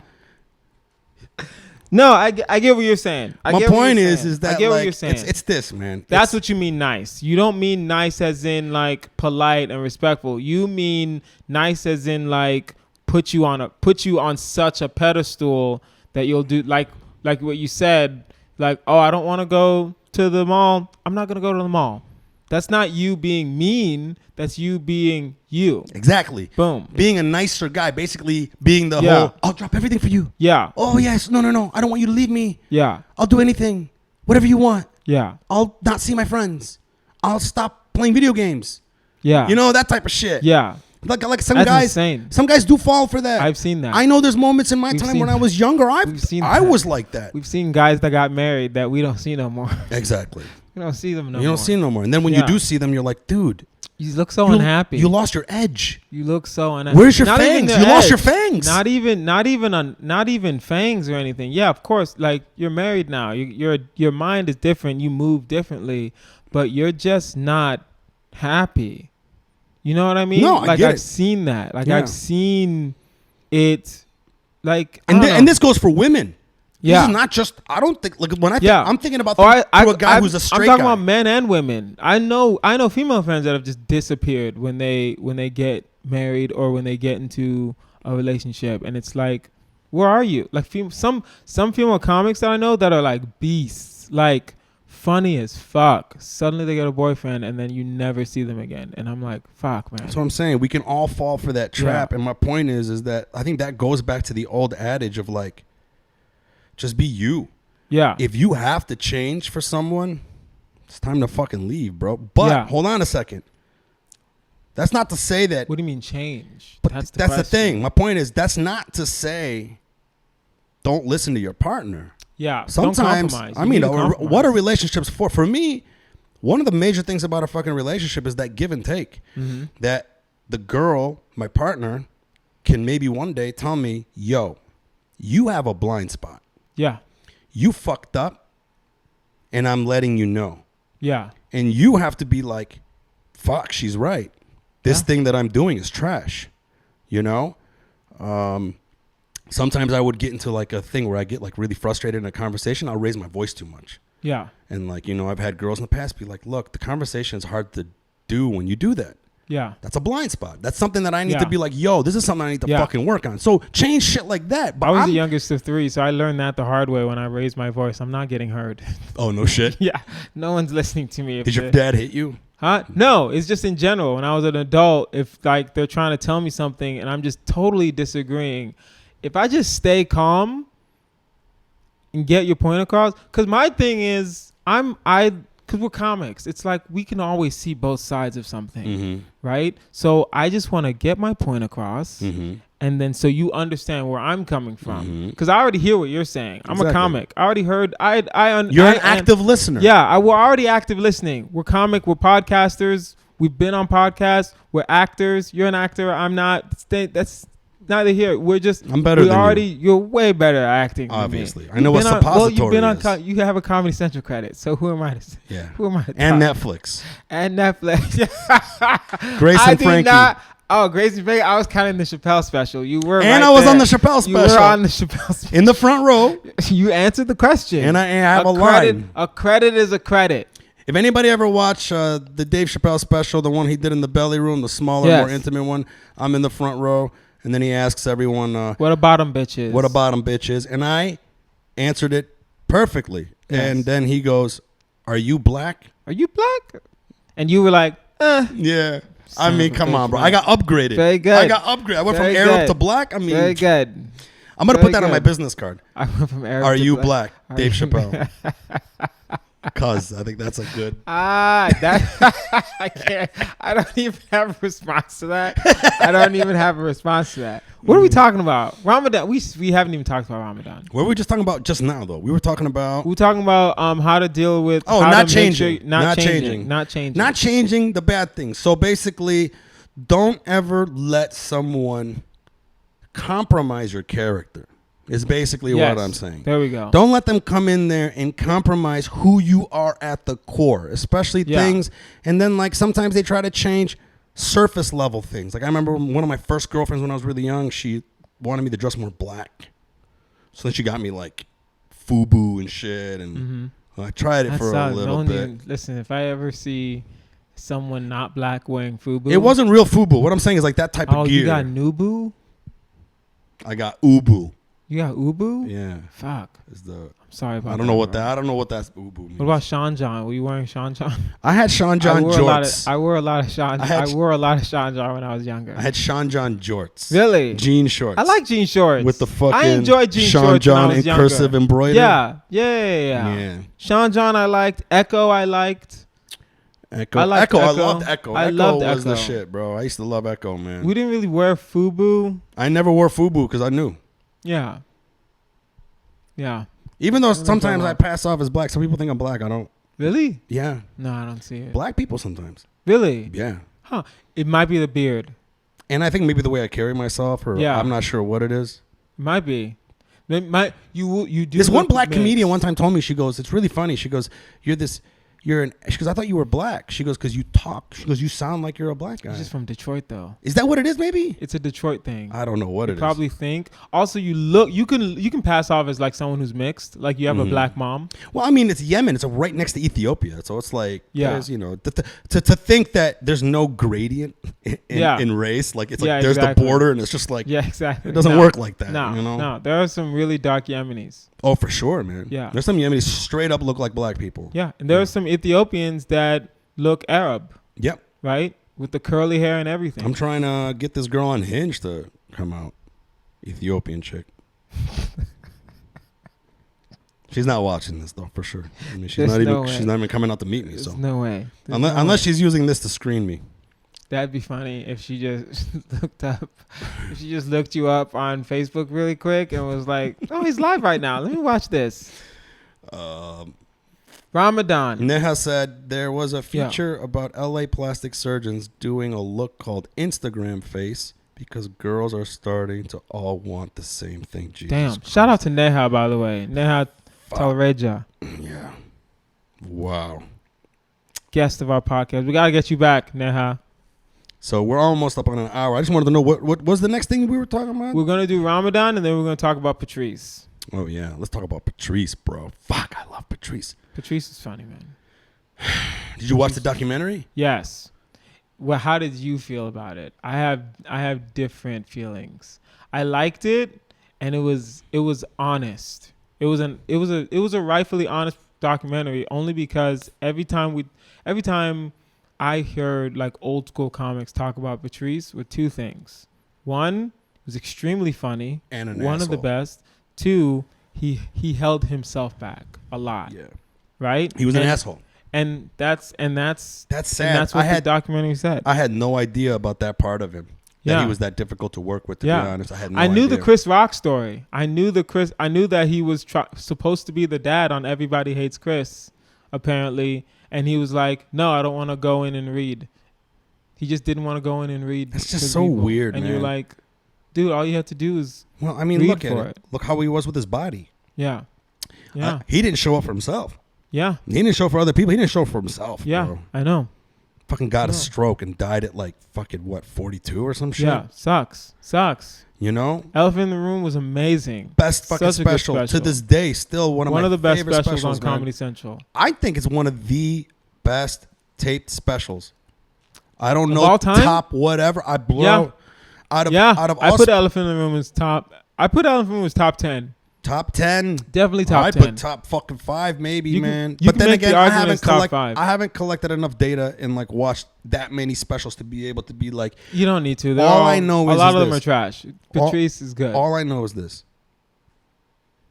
No, I get what you're saying. My point is that I get what like, you're saying. it's this, man. That's what you mean nice. You don't mean nice as in like polite and respectful. You mean nice as in like put you on such a pedestal that you'll do like what you said, like, oh, I don't want to go to the mall. I'm not going to go to the mall. That's not you being mean. That's you being you. Exactly. Boom. Being a nicer guy, basically being the Yeah. whole, I'll drop everything for you. Yeah. Oh, yes. No. I don't want you to leave me. Yeah. I'll do anything. Whatever you want. Yeah. I'll not see my friends. I'll stop playing video games. Yeah. You know, that type of shit. Yeah. Like some That's guys. insane. Some guys do fall for that. I've seen that. I know there's moments in my We've time seen when I that. was younger. We've seen I that. was like that. We've seen guys that got married that we don't see no more. Exactly. We don't see them no more. You don't see them no more. And then when you Yeah. do see them, you're like, dude. You look so unhappy. You lost your edge. You look so unhappy. Where's your Not even fangs? their You lost your edge. fangs. Not even fangs or anything. Yeah, of course. Like you're married now. Your mind is different. You move differently, but you're just not happy. You know what I mean? No, I like get I've it. seen that. Like Yeah. I've seen it. Like And this goes for women. Yeah. This is not just. I don't think. Like when I think, Yeah. I'm thinking about Or a guy who's a straight I'm talking guy. about men and women. I know female friends that have just disappeared when they get married or when they get into a relationship, and it's like, where are you? Like some female comics that I know that are like beasts, like funny as fuck. Suddenly they get a boyfriend, and then you never see them again. And I'm like, fuck, man. That's what I'm saying. We can all fall for that trap. Yeah. And my point is that I think that goes back to the old adage of like, just be you. Yeah. If you have to change for someone, it's time to fucking leave, bro. But Yeah. hold on a second. That's not to say that. What do you mean change? But that's the question. thing. My point is that's not to say don't listen to your partner. Yeah. Sometimes, don't compromise. I You mean, need to compromise. what are relationships for? For me, one of the major things about a fucking relationship is that give and take. Mhm. That the girl, my partner, can maybe one day tell me, yo, you have a blind spot. Yeah. You fucked up, and I'm letting you know. Yeah. And you have to be like, fuck, she's right. This Yeah. thing that I'm doing is trash. You know? Sometimes I would get into like a thing where I get like really frustrated in a conversation. I'll raise my voice too much. Yeah. And like, you know, I've had girls in the past be like, look, the conversation is hard to do when you do that. Yeah. That's a blind spot. That's something that I need Yeah. to be like, yo, this is something I need to Yeah. fucking work on. So change shit like that. But I was I'm- the youngest of three, so I learned that the hard way when I raised my voice. I'm not getting heard. Oh, no shit. Yeah. No one's listening to me. Did your dad hit you? Huh? No, it's just in general. When I was an adult, if like they're trying to tell me something and I'm just totally disagreeing, if I just stay calm and get your point across, because my thing is, because we're comics, it's like we can always see both sides of something, Mm-hmm. right? So I just want to get my point across, Mm-hmm. and then so you understand where I'm coming from, Mhm. because I already hear what you're saying. I'm Exactly. a comic. I already heard. You're an active listener. Yeah, we're already active listening. We're comic. We're podcasters. We've been on podcasts. We're actors. You're an actor. I'm not. That's neither here. We're just. I'm better than you. You're way better at acting. than me. Obviously. I know what You've been on- Well, you've suppository been on. is. You have a Comedy Central credit. So who am I to say? Yeah. Who am I to And talk? Netflix. And Netflix. Grace I and did Frankie. not. Oh, Grace and Frankie. I was counting the Chappelle special. You were. And right I was there. on the Chappelle You were special. on the Chappelle special. In the front row. You answered the question. And I have a credit, line. A credit is a credit. If anybody ever watched the Dave Chappelle special, the one he did in the belly room, the smaller, Yes. more intimate one, I'm in the front row. And then he asks everyone, What a bottom bitch is. what a bottom bitch is. And I answered it perfectly. Yes. And then he goes, are you black? Are you black? And you were like, Yeah. I Son mean, of a come bitch, on, bro. man. I got upgraded. Very good. I got upgraded. I went Very from Arab good. to black. I mean, very good. I'm going to Very put that on my good. business card. I went from Arab Are to you black? Are Dave you- Chappelle. Cuz I think that's a good. That I can't. I don't even have a response to that. What are we talking about? Ramadan. We haven't even talked about Ramadan. What were we just talking about just now though? We were talking about how to deal with not changing the bad things. So basically, don't ever let someone compromise your character. Is basically what I'm saying. There we go. Don't let them come in there and compromise who you are at the core, especially things. And then like sometimes they try to change surface level things. Like I remember one of my first girlfriends when I was really young, she wanted me to dress more black. So then she got me like FUBU and shit. And I tried it for a little bit. Listen, if I ever see someone not black wearing FUBU. It wasn't real FUBU. What I'm saying is like that type of gear. You got NUBU? I got UBU. You got Ubu? Yeah. Fuck. I'm sorry about that. I don't know what that Ubu means. What about Sean John? Were you wearing Sean John? I had Sean John jorts. I wore a lot of Sean John when I was younger. I had Sean John jorts. Really? Jean shorts. I like jean shorts. With the fucking I enjoyed jean Sean shorts John when I was in younger. cursive embroidered. Yeah. Sean John I liked. Echo I liked. Echo. I loved Echo. Echo was the shit, bro. I used to love Echo, man. We didn't really wear FUBU. I never wore FUBU because I knew. Yeah. Even though sometimes I pass off as black, some people think I'm black. I don't. Really? Yeah. No, I don't see it. Black people sometimes. Really? Yeah. Huh. It might be the beard. And I think maybe the way I carry myself, or I'm not sure what it is. It might be. You do. This one black comedian one time told me, she goes, it's really funny. She goes, she goes, I thought you were black. She goes, because you talk. She goes, you sound like you're a black guy. He's just from Detroit, though. Is that what it is? Maybe it's a Detroit thing. I don't know what it is. Probably think. Also, you can pass off as like someone who's mixed. Like you have a black mom. Well, I mean, it's Yemen. It's right next to Ethiopia, so it's like there's, to think that there's no gradient in race. Like it's like there's the border, and it's just like exactly. It doesn't work like that. No. There are some really dark Yemenis. Oh, for sure, man. Yeah. There's some Yemenis straight up look like black people. Yeah, and there are some Ethiopians that look Arab. Yep. Right? With the curly hair and everything. I'm trying to get this girl on Hinge to come out. Ethiopian chick. She's not watching this though, for sure. I mean, she's not even coming out to meet me. There's no way. Unless she's using this to screen me. That'd be funny if she just looked you up on Facebook really quick and was like, "Oh, he's live right now. Let me watch this." Ramadan. Neha said there was a feature about LA plastic surgeons doing a look called Instagram face because girls are starting to all want the same thing. Jesus Christ. Shout out to Neha, by the way. Neha Talreja. Yeah. Wow. Guest of our podcast. We got to get you back, Neha. So we're almost up on an hour. I just wanted to know what was the next thing we were talking about? We're going to do Ramadan, and then we're going to talk about Patrice. Oh, yeah. Let's talk about Patrice, bro. Fuck, I love Patrice. Patrice is funny, man. Did you watch the documentary? Yes. Well, how did you feel about it? I have different feelings. I liked it, and it was honest. It was a rightfully honest documentary, only because every time I heard like old school comics talk about Patrice with two things. One, it was extremely funny. And an one asshole. Of the best. Two, he held himself back a lot. Yeah. Right? He was an asshole. And that's sad. And that's what the documentary said. I had no idea about that part of him. That he was that difficult to work with, to be honest. I had no idea. I knew the Chris Rock story. I knew that he was supposed to be the dad on Everybody Hates Chris, apparently. And he was like, no, I don't want to go in and read. He just didn't want to go in and read. That's just so weird, and man. You're like, dude, all you have to do is look at it. Look how he was with his body. Yeah. Yeah. He didn't show up for himself. Yeah. He didn't show up for other people. He didn't show up for himself. Yeah, bro. I know. Fucking got a stroke and died at like fucking 42 or some shit. Yeah, sucks. You know? Elephant in the Room was amazing. Best fucking special. To this day, still one of the best specials on Comedy Central. I think it's one of the best taped specials. I don't know all time? Top whatever. I blow out of I put Elephant in the Room as top. I put Elephant in the Room as top 10. Top 10. Definitely top 10. I put top fucking 5 maybe, man. But then again, I haven't collected enough data and like watched that many specials to be able to be like. You don't need to. I know is a lot of them are trash. Patrice is good. All I know is this.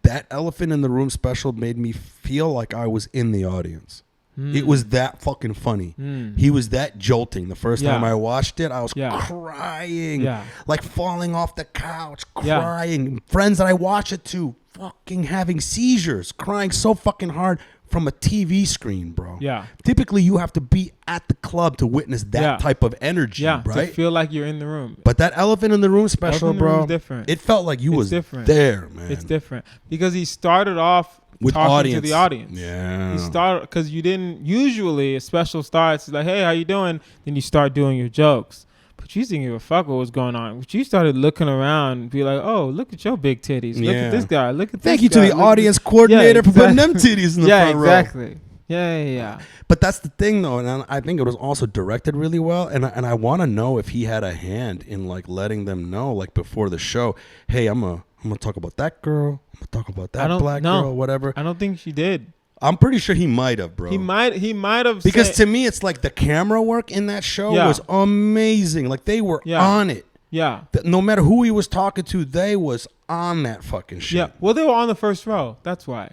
that elephant in the room special made me feel like I was in the audience. It was that fucking funny. He was that jolting. The first time I watched it, I was crying, like falling off the couch, crying. Friends that I watch it to, fucking having seizures, crying so fucking hard from a TV screen, bro. Yeah. Typically, you have to be at the club to witness that type of energy, right? To feel like you're in the room. But that elephant in the room special, bro, different. It felt like you was there, man. It's different because he started off with talking to the audience. Yeah. He started because you didn't usually a special starts like, hey, how you doing? Then you start doing your jokes. But you didn't give a fuck what was going on. But you started looking around and be like, oh, look at your big titties. Look at this guy. Look at this guy. Thank you to the audience coordinator for putting them titties in the front row. Yeah, exactly. Yeah. But that's the thing, though, and I think it was also directed really well. And I want to know if he had a hand in like letting them know, like before the show, hey, I'm gonna talk about that girl. I'm gonna talk about that black girl, whatever. I don't think she did. I'm pretty sure he might have, bro. He might have because to me, it's like the camera work in that show was amazing. Like they were on it. Yeah. No matter who he was talking to, they was on that fucking shit. Yeah. Well, they were on the first row. That's why.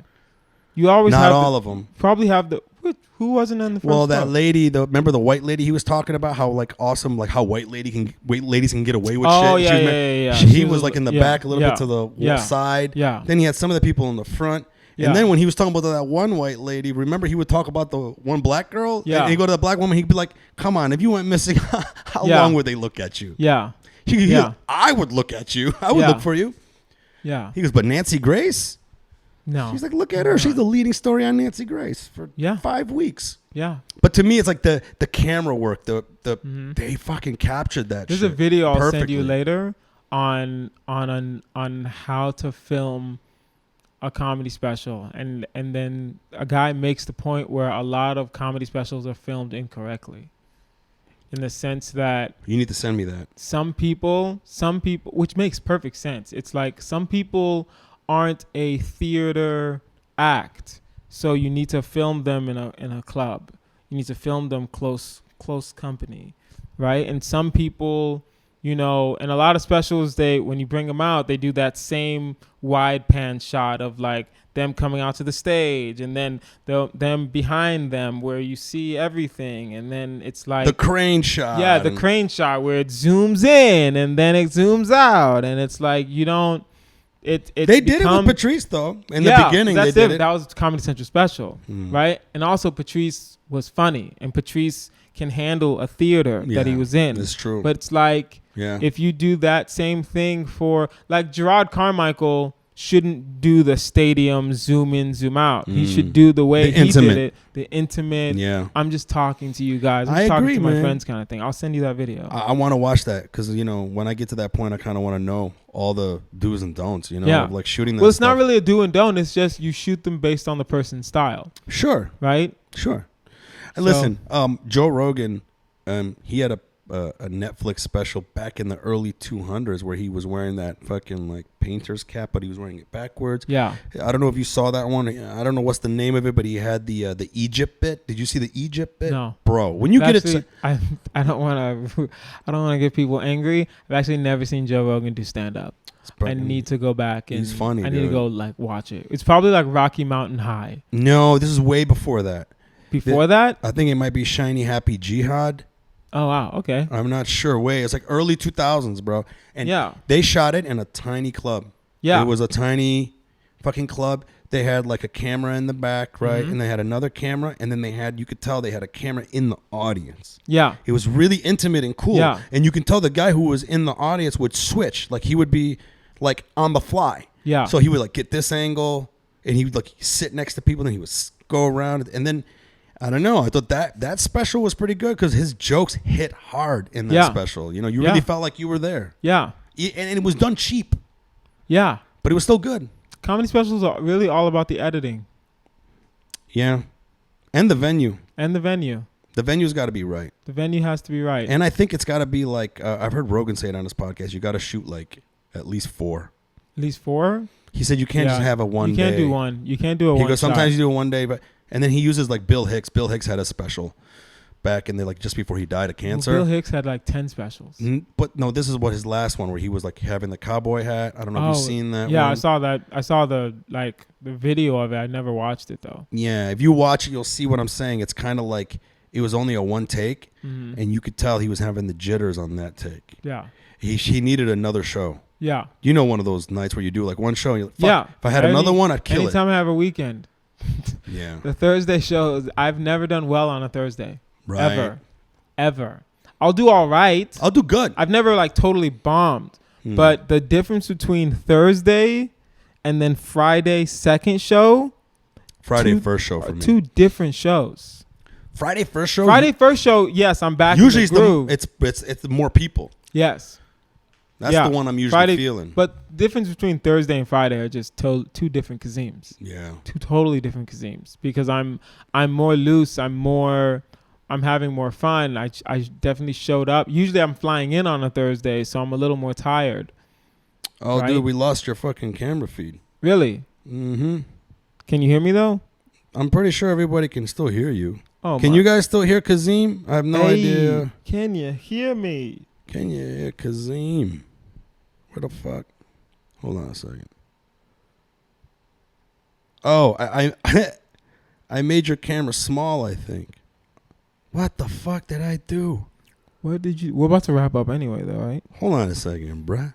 You always not all of them. Probably have the. Who wasn't in the first row? Well, that lady, remember the white lady he was talking about? How like awesome, like how white ladies can get away with shit. Oh yeah. He was like in the back, a little bit to the side. Yeah. Then he had some of the people in the front. Yeah. And then when he was talking about that one white lady, remember he would talk about the one black girl? Yeah. And he'd go to the black woman, he'd be like, come on, if you went missing, how long would they look at you? Yeah. I would look at you. I would look for you. Yeah. He goes, but Nancy Grace? No. She's like, look at her. She's the leading story on Nancy Grace for 5 weeks. Yeah. But to me, it's like the camera work. They fucking captured that There's shit a video I'll perfectly. send you later on how to film a comedy special, and then a guy makes the point where a lot of comedy specials are filmed incorrectly, in the sense that you need to send me that. Some people, which makes perfect sense. It's like some people aren't a theater act, so you need to film them in a club. You need to film them close company, right? And some people, you know, and a lot of specials, when you bring them out, they do that same wide pan shot of like them coming out to the stage, and then them behind them where you see everything, and then it's like the crane shot. Yeah, the crane shot where it zooms in and then it zooms out, and it's like you don't. They did it with Patrice though. In the beginning, they did it. That was Comedy Central special, right? And also Patrice was funny, and Patrice can handle a theater that he was in. That's true. But it's like if you do that same thing for like Gerard Carmichael shouldn't do the stadium zoom in, zoom out. He should do the way he did it, the intimate. Yeah, I'm just talking to you guys. I'm just talking to my friends kind of thing. I'll send you that video. I want to watch that because you know when I get to that point, I kind of want to know all the do's and don'ts. You know, like shooting. That it's not really a do and don't. It's just you shoot them based on the person's style. Sure. Right. Sure. And listen, Joe Rogan, he had a Netflix special back in the early 200s where he was wearing that fucking like painter's cap, but he was wearing it backwards. Yeah. I don't know if you saw that one. I don't know what's the name of it, but he had the Egypt bit. Did you see the Egypt bit? No. Bro, when you get it. I don't want to get people angry. I've actually never seen Joe Rogan do stand up. I need to go back and he's funny. I need to go like watch it. It's probably like Rocky Mountain High. No, this is way before that. Before that? I think it might be Shiny Happy Jihad. Oh, wow. Okay. I'm not sure. It's like early 2000s, bro. And they shot it in a tiny club. Yeah. It was a tiny fucking club. They had like a camera in the back, right? And they had another camera. And then you could tell they had a camera in the audience. Yeah. It was really intimate and cool. Yeah. And you can tell the guy who was in the audience would switch. Like he would be like on the fly. Yeah. So he would like get this angle and he would like sit next to people. And he would go around. And then I don't know. I thought that special was pretty good because his jokes hit hard in that special. You know, you really felt like you were there. Yeah. And it was done cheap. Yeah. But it was still good. Comedy specials are really all about the editing. Yeah. And the venue. The venue's got to be right. The venue has to be right. And I think it's got to be like, I've heard Rogan say it on his podcast, you got to shoot like at least 4. At least 4? He said you can't just have a one day. You can't do one. You can't do a one He goes, sometimes you do a one day, but... And then he uses like Bill Hicks. Bill Hicks had a special back in the like just before he died of Well, cancer. Bill Hicks had like 10 specials. But no, this is what his last one where he was like having the cowboy hat. I don't know if you've seen that. Yeah, one. I saw that. I saw the video of it. I never watched it though. Yeah, if you watch it, you'll see what I'm saying. It's kind of like it was only a one take, and you could tell he was having the jitters on that take. Yeah. He needed another show. Yeah. You know, one of those nights where you do like one show. And you're like, fuck, Yeah. if I had another one, I'd kill anytime I have a weekend. Yeah. The Thursday shows, I've never done well on a Thursday. Right. Ever. I'll do all right. I'll do good. I've never like totally bombed. But the difference between Thursday and then Friday second show. Friday first show for me. Two different shows. Friday first show. Friday first show. Yes, I'm back. Usually in the groove. it's more people. Yes. That's the one I'm usually feeling. But difference between Thursday and Friday are just two different Kazeems. Yeah. Two totally different Kazeems because I'm more loose. I'm having more fun. I definitely showed up. Usually I'm flying in on a Thursday, so I'm a little more tired. Oh, right? dude, we lost your fucking camera feed. Really? Mm-hmm. Can you hear me though? I'm pretty sure everybody can still hear you. Oh, can you guys still hear Kazeem? I have no idea. Can you hear me? Can you hear Kazeem? Where the fuck? Hold on a second. Oh, I made your camera small, I think. What the fuck did I do? What did you... We're about to wrap up anyway, though, right? Hold on a second, bruh.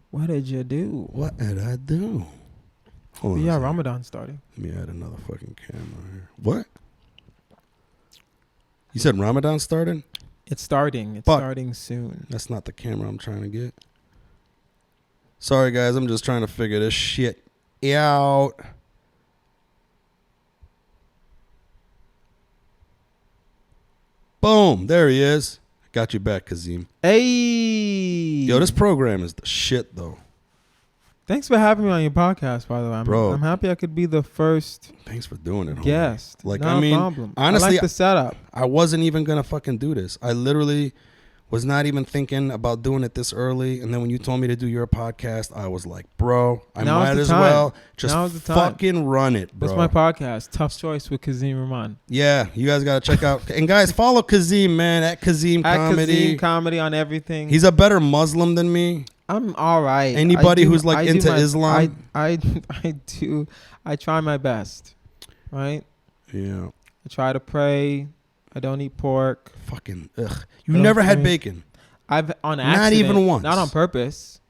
What did you do? What did I do? Hold on. Yeah, Ramadan starting. Let me add another fucking camera here. What? You said Ramadan started? It's starting. It's starting soon. That's not the camera I'm trying to get. Sorry, guys. I'm just trying to figure this shit out. Boom. There he is. Got you back, Kazeem. Hey. Yo, this program is the shit, though. Thanks for having me on your podcast, by the way. Bro. I'm happy I could be the first Thanks for doing it, homie. guest. Like, no I mean, problem. honestly, I like the setup. I wasn't even going to fucking do this. I literally was not even thinking about doing it this early. And then when you told me to do your podcast, I was like, bro, I might as well just fucking run it, bro. That's my podcast, Tough Choice with Kazeem Rahman. Yeah, you guys got to check out. And guys, follow Kazeem, man, at Kazeem Comedy. Kazeem Comedy on everything. He's a better Muslim than me. I'm all right. Anybody who's like into Islam. I do. I try my best, right? Yeah. I try to pray. I don't eat pork. Fucking ugh. You never had bacon. I've on accident. Not even once. Not on purpose.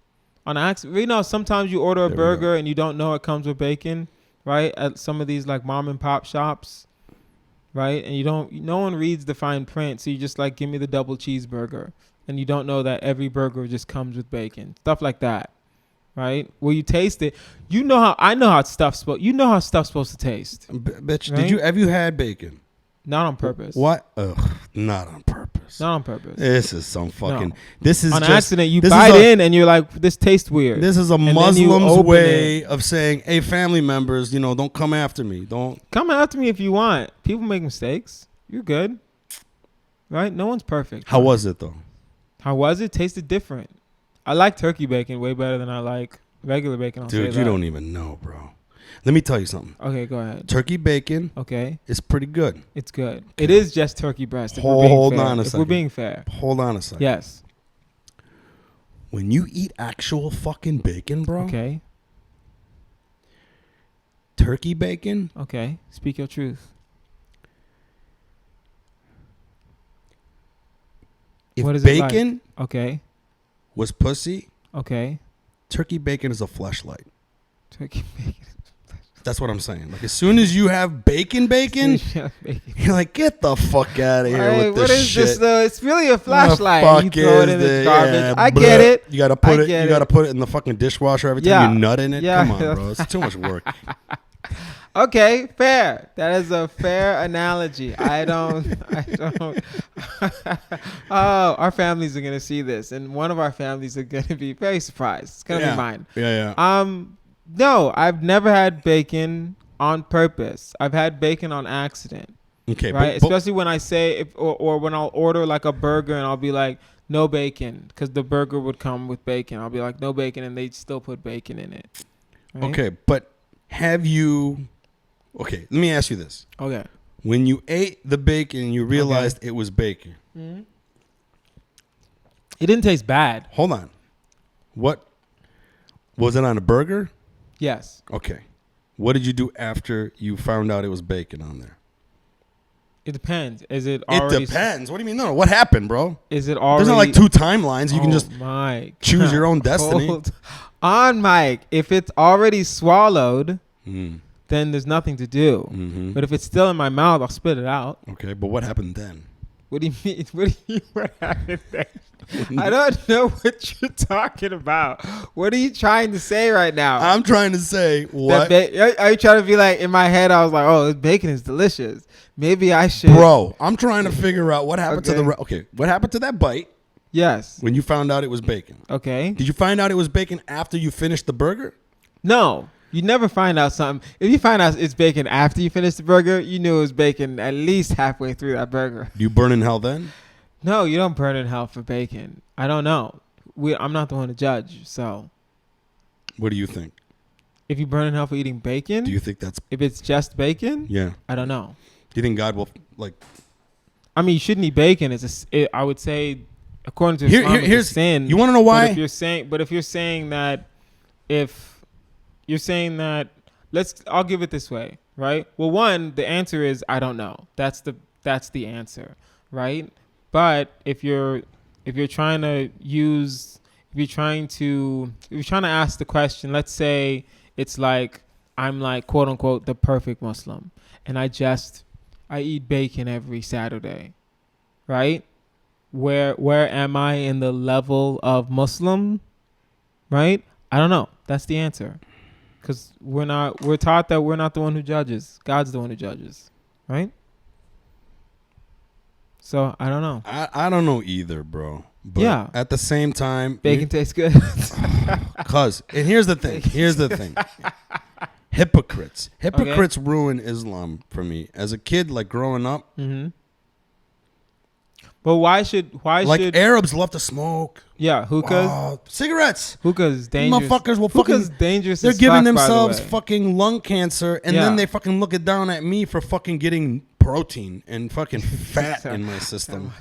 On accident. You know, sometimes you order a burger and you don't know it comes with bacon, right? At some of these like mom and pop shops, right? And you don't. No one reads the fine print, so you just like give me the double cheeseburger, and you don't know that every burger just comes with bacon. Stuff like that, right? Well, you taste it. You know how I know how stuff's supposed. You know how stuff's supposed to taste. Bitch, right? have you had bacon? Not on purpose. What? Ugh, not on purpose. Not on purpose. This is some fucking. No. This is on just, accident. You bite in and you're like, this tastes weird. This is a Muslim's way of saying, "Hey, family members, you know, don't come after me. Don't come after me if you want. People make mistakes. You're good, right? No one's perfect. How was it though? How was it? Tasted different. I like turkey bacon way better than I like regular bacon. Dude, you don't even know, bro. Let me tell you something. Okay, go ahead. Turkey bacon. Okay. Is pretty good. It's good. Okay. It is just turkey breast. Hold on a second. If we're being fair. Hold on a second. Yes. When you eat actual fucking bacon, bro. Okay. Turkey bacon. Okay. Speak your truth. If what is bacon it like? Okay. was pussy. Okay. Turkey bacon is a fleshlight. Turkey bacon. That's what I'm saying. Like as soon as you have bacon, you're like, get the fuck out of here with this shit. What is this though? It's really a flashlight. You throw it in the garbage. Yeah, I get it. You gotta put it. You gotta put it in the fucking dishwasher every time you nut in it. Yeah. Come on, bro. It's too much work. Okay, fair. That is a fair analogy. I don't. Oh, our families are gonna see this, and one of our families are gonna be very surprised. It's gonna be mine. Yeah. No, I've never had bacon on purpose. I've had bacon on accident. Okay, right. Especially when I say or when I'll order like a burger and I'll be like no bacon because the burger would come with bacon. I'll be like no bacon and they'd still put bacon in it. Right? Okay, but have you? Okay, let me ask you this. Okay. When you ate the bacon, you realized it was bacon. Mm-hmm. It didn't taste bad. Hold on. What? Was it on a burger? Yes. Okay. What did you do after you found out it was bacon on there? It depends. Is it already... It depends. What do you mean? No. What happened, bro? Is it already... There's not like 2 timelines. You can just Mike. choose your own destiny. Hold on, Mike. If it's already swallowed, then there's nothing to do. Mm-hmm. But if it's still in my mouth, I'll spit it out. Okay, but what happened then? What do you mean? What do you mean? What happened then? I don't know what you're talking about. What are you trying to say right now? I'm trying to say what? Are you trying to be like, in my head, I was like, oh, this bacon is delicious. Maybe I should. Bro, I'm trying to figure out what happened to the... Okay, what happened to that bite Yes. when you found out it was bacon? Okay. Did you find out it was bacon after you finished the burger? No. You never find out something. If you find out it's bacon after you finish the burger, you knew it was bacon at least halfway through that burger. Do you burn in hell then? No, you don't burn in hell for bacon. I don't know. I'm not the one to judge, so... What do you think? If you burn in hell for eating bacon... Do you think that's... If it's just bacon? Yeah. I don't know. Do you think God will, like... I mean, you shouldn't eat bacon. I would say, according to Islam, here's it's a sin. You want to know why? But if you're saying that... I'll give it this way, right? Well, one, the answer is I don't know. That's the answer, right? But if you're trying to ask the question, let's say it's like I'm like quote unquote the perfect Muslim, and I eat bacon every Saturday, right? Where am I in the level of Muslim, right? I don't know. That's the answer. Because we're taught that we're not the one who judges. God's the one who judges, right? So I don't know. I don't know either, bro. But yeah. At the same time, bacon tastes good. And here's the thing. Hypocrites ruin Islam for me. As a kid, like growing up. Mm-hmm. But why should Arabs love to smoke? Yeah, hookahs, cigarettes. Hookahs is dangerous. Motherfuckers will hookahs dangerous. They're as giving fuck, themselves by the way. fucking lung cancer, and then they fucking look it down at me for fucking getting protein and fucking fat in my system.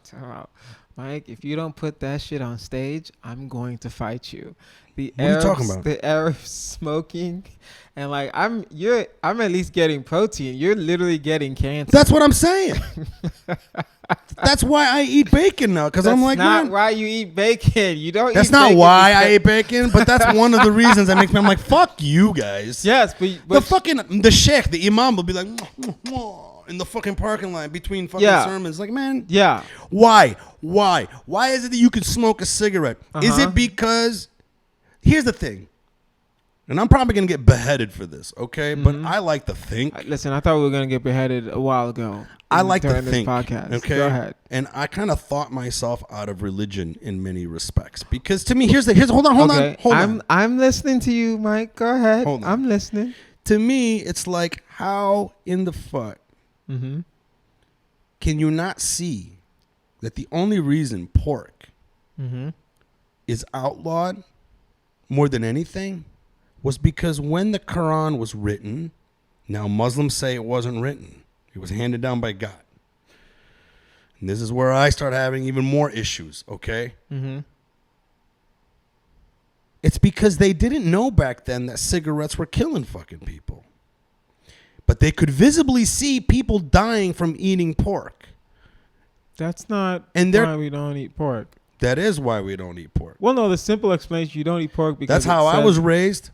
Time out. Mike, if you don't put that shit on stage, I'm going to fight you. What are you talking about? The Arabs smoking, and like I'm at least getting protein. You're literally getting cancer. That's what I'm saying. That's why I eat bacon now, because I'm like, that's not man, why you eat bacon. You don't. That's eat not bacon why I ate bacon, but that's one of the reasons that makes me. I'm like, fuck you guys. Yes, but the sheikh, the imam will be like, in the fucking parking lot between fucking sermons. Like, man, why is it that you can smoke a cigarette? Is it because? Here's the thing. And I'm probably going to get beheaded for this, okay? But I like to think. Listen, I thought we were going to get beheaded a while ago. I like to think, podcast. Okay? Go ahead. And I kind of thought myself out of religion in many respects. Because to me, here's hold on. I'm listening to you, Mike. Go ahead. Hold on. I'm listening. To me, it's like, how in the fuck can you not see that the only reason pork is outlawed more than anything was because when the Quran was written, now Muslims say it wasn't written. It was handed down by God. And this is where I start having even more issues, okay? It's because they didn't know back then that cigarettes were killing fucking people. But they could visibly see people dying from eating pork. That's not why we don't eat pork. That is why we don't eat pork. Well, no, the simple explanation, you don't eat pork because that's how I was raised.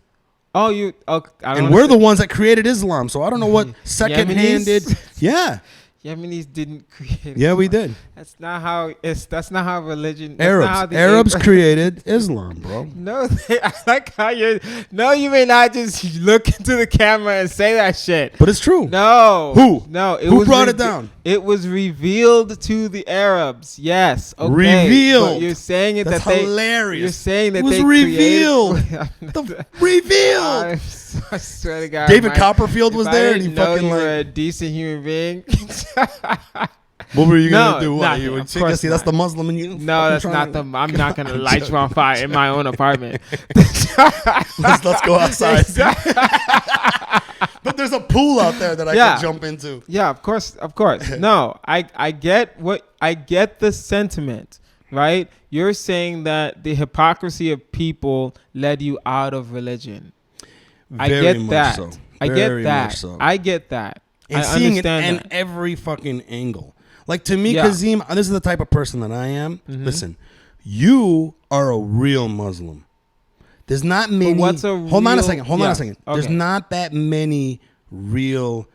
Oh, you... Okay, and we're the ones that created Islam, so I don't know what second-handed... Yeah. Yemenis didn't create Islam. Yeah, we did. That's not how religion... Arabs created Islam, bro. No, I like how you're... No, you may not just look into the camera and say that shit. But it's true. No. Who? No. Who brought it down? It was revealed to the Arabs. Yes. Okay. Revealed. But you're saying it That's hilarious. You're saying that it was they revealed. Revealed. I swear to God. David Copperfield was there, and he fucking you were a decent human being. What were you gonna do? What? You would see that's the Muslim in you? No, that's not the. I'm not gonna light you on fire in my own apartment. let's go outside. But there's a pool out there that I can jump into. Yeah, of course. No, I get the sentiment, right? You're saying that the hypocrisy of people led you out of religion. I get that. So. I get that. So. I get that. And seeing it in every fucking angle. Like, to me, Kazeem, this is the type of person that I am. Mm-hmm. Listen, you are a real Muslim. There's not many. Hold on a second. Okay. There's not that many real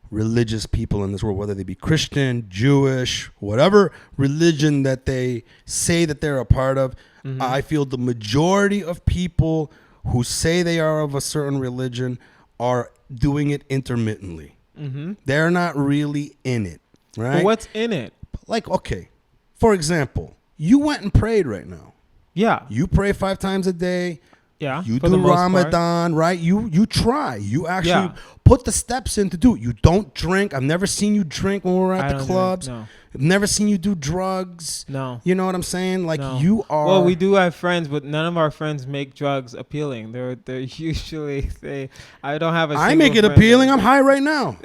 religious people in this world, whether they be Christian, Jewish, whatever religion that they say that they're a part of. Mm-hmm. I feel the majority of people who say they are of a certain religion are doing it intermittently. Mm-hmm. They're not really in it, right? But what's in it? Like, okay, for example, you went and prayed right now. Yeah. You pray 5 times a day. Yeah. You do Ramadan, right? You try. You actually put the steps in to do it. You don't drink. I've never seen you drink when we're at the clubs. No. I've never seen you do drugs. No. You know what I'm saying? Like, you are. Well, we do have friends, but none of our friends make drugs appealing. They're usually I don't have a. I make it appealing. I'm high right now.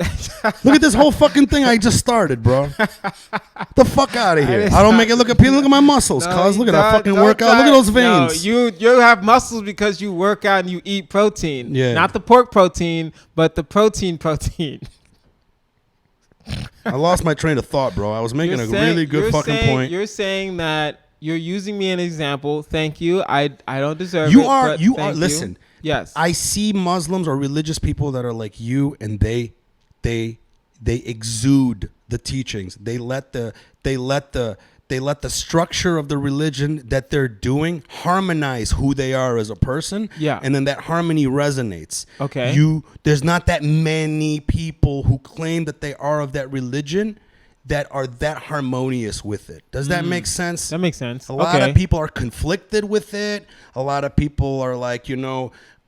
Look at this whole fucking thing I just started, bro. The fuck out of here. I don't make it look appealing. Look at my muscles, cuz. Look at that fucking workout. Look at those veins. No, you have muscles because you work out and you eat protein. Yeah. Not the pork protein, but the protein. I lost my train of thought, bro. I was making really good fucking point. You're saying that you're using me an example. Thank you. I don't deserve you it. You are. Listen. Yes. I see Muslims or religious people that are like you, and they exude the teachings. They let the structure of the religion that they're doing harmonize who they are as a person. Yeah. And then that harmony resonates. Okay. There's not that many people who claim that they are of that religion that are that harmonious with it. Does that make sense? That makes sense. A lot of people are conflicted with it. A lot of people are like,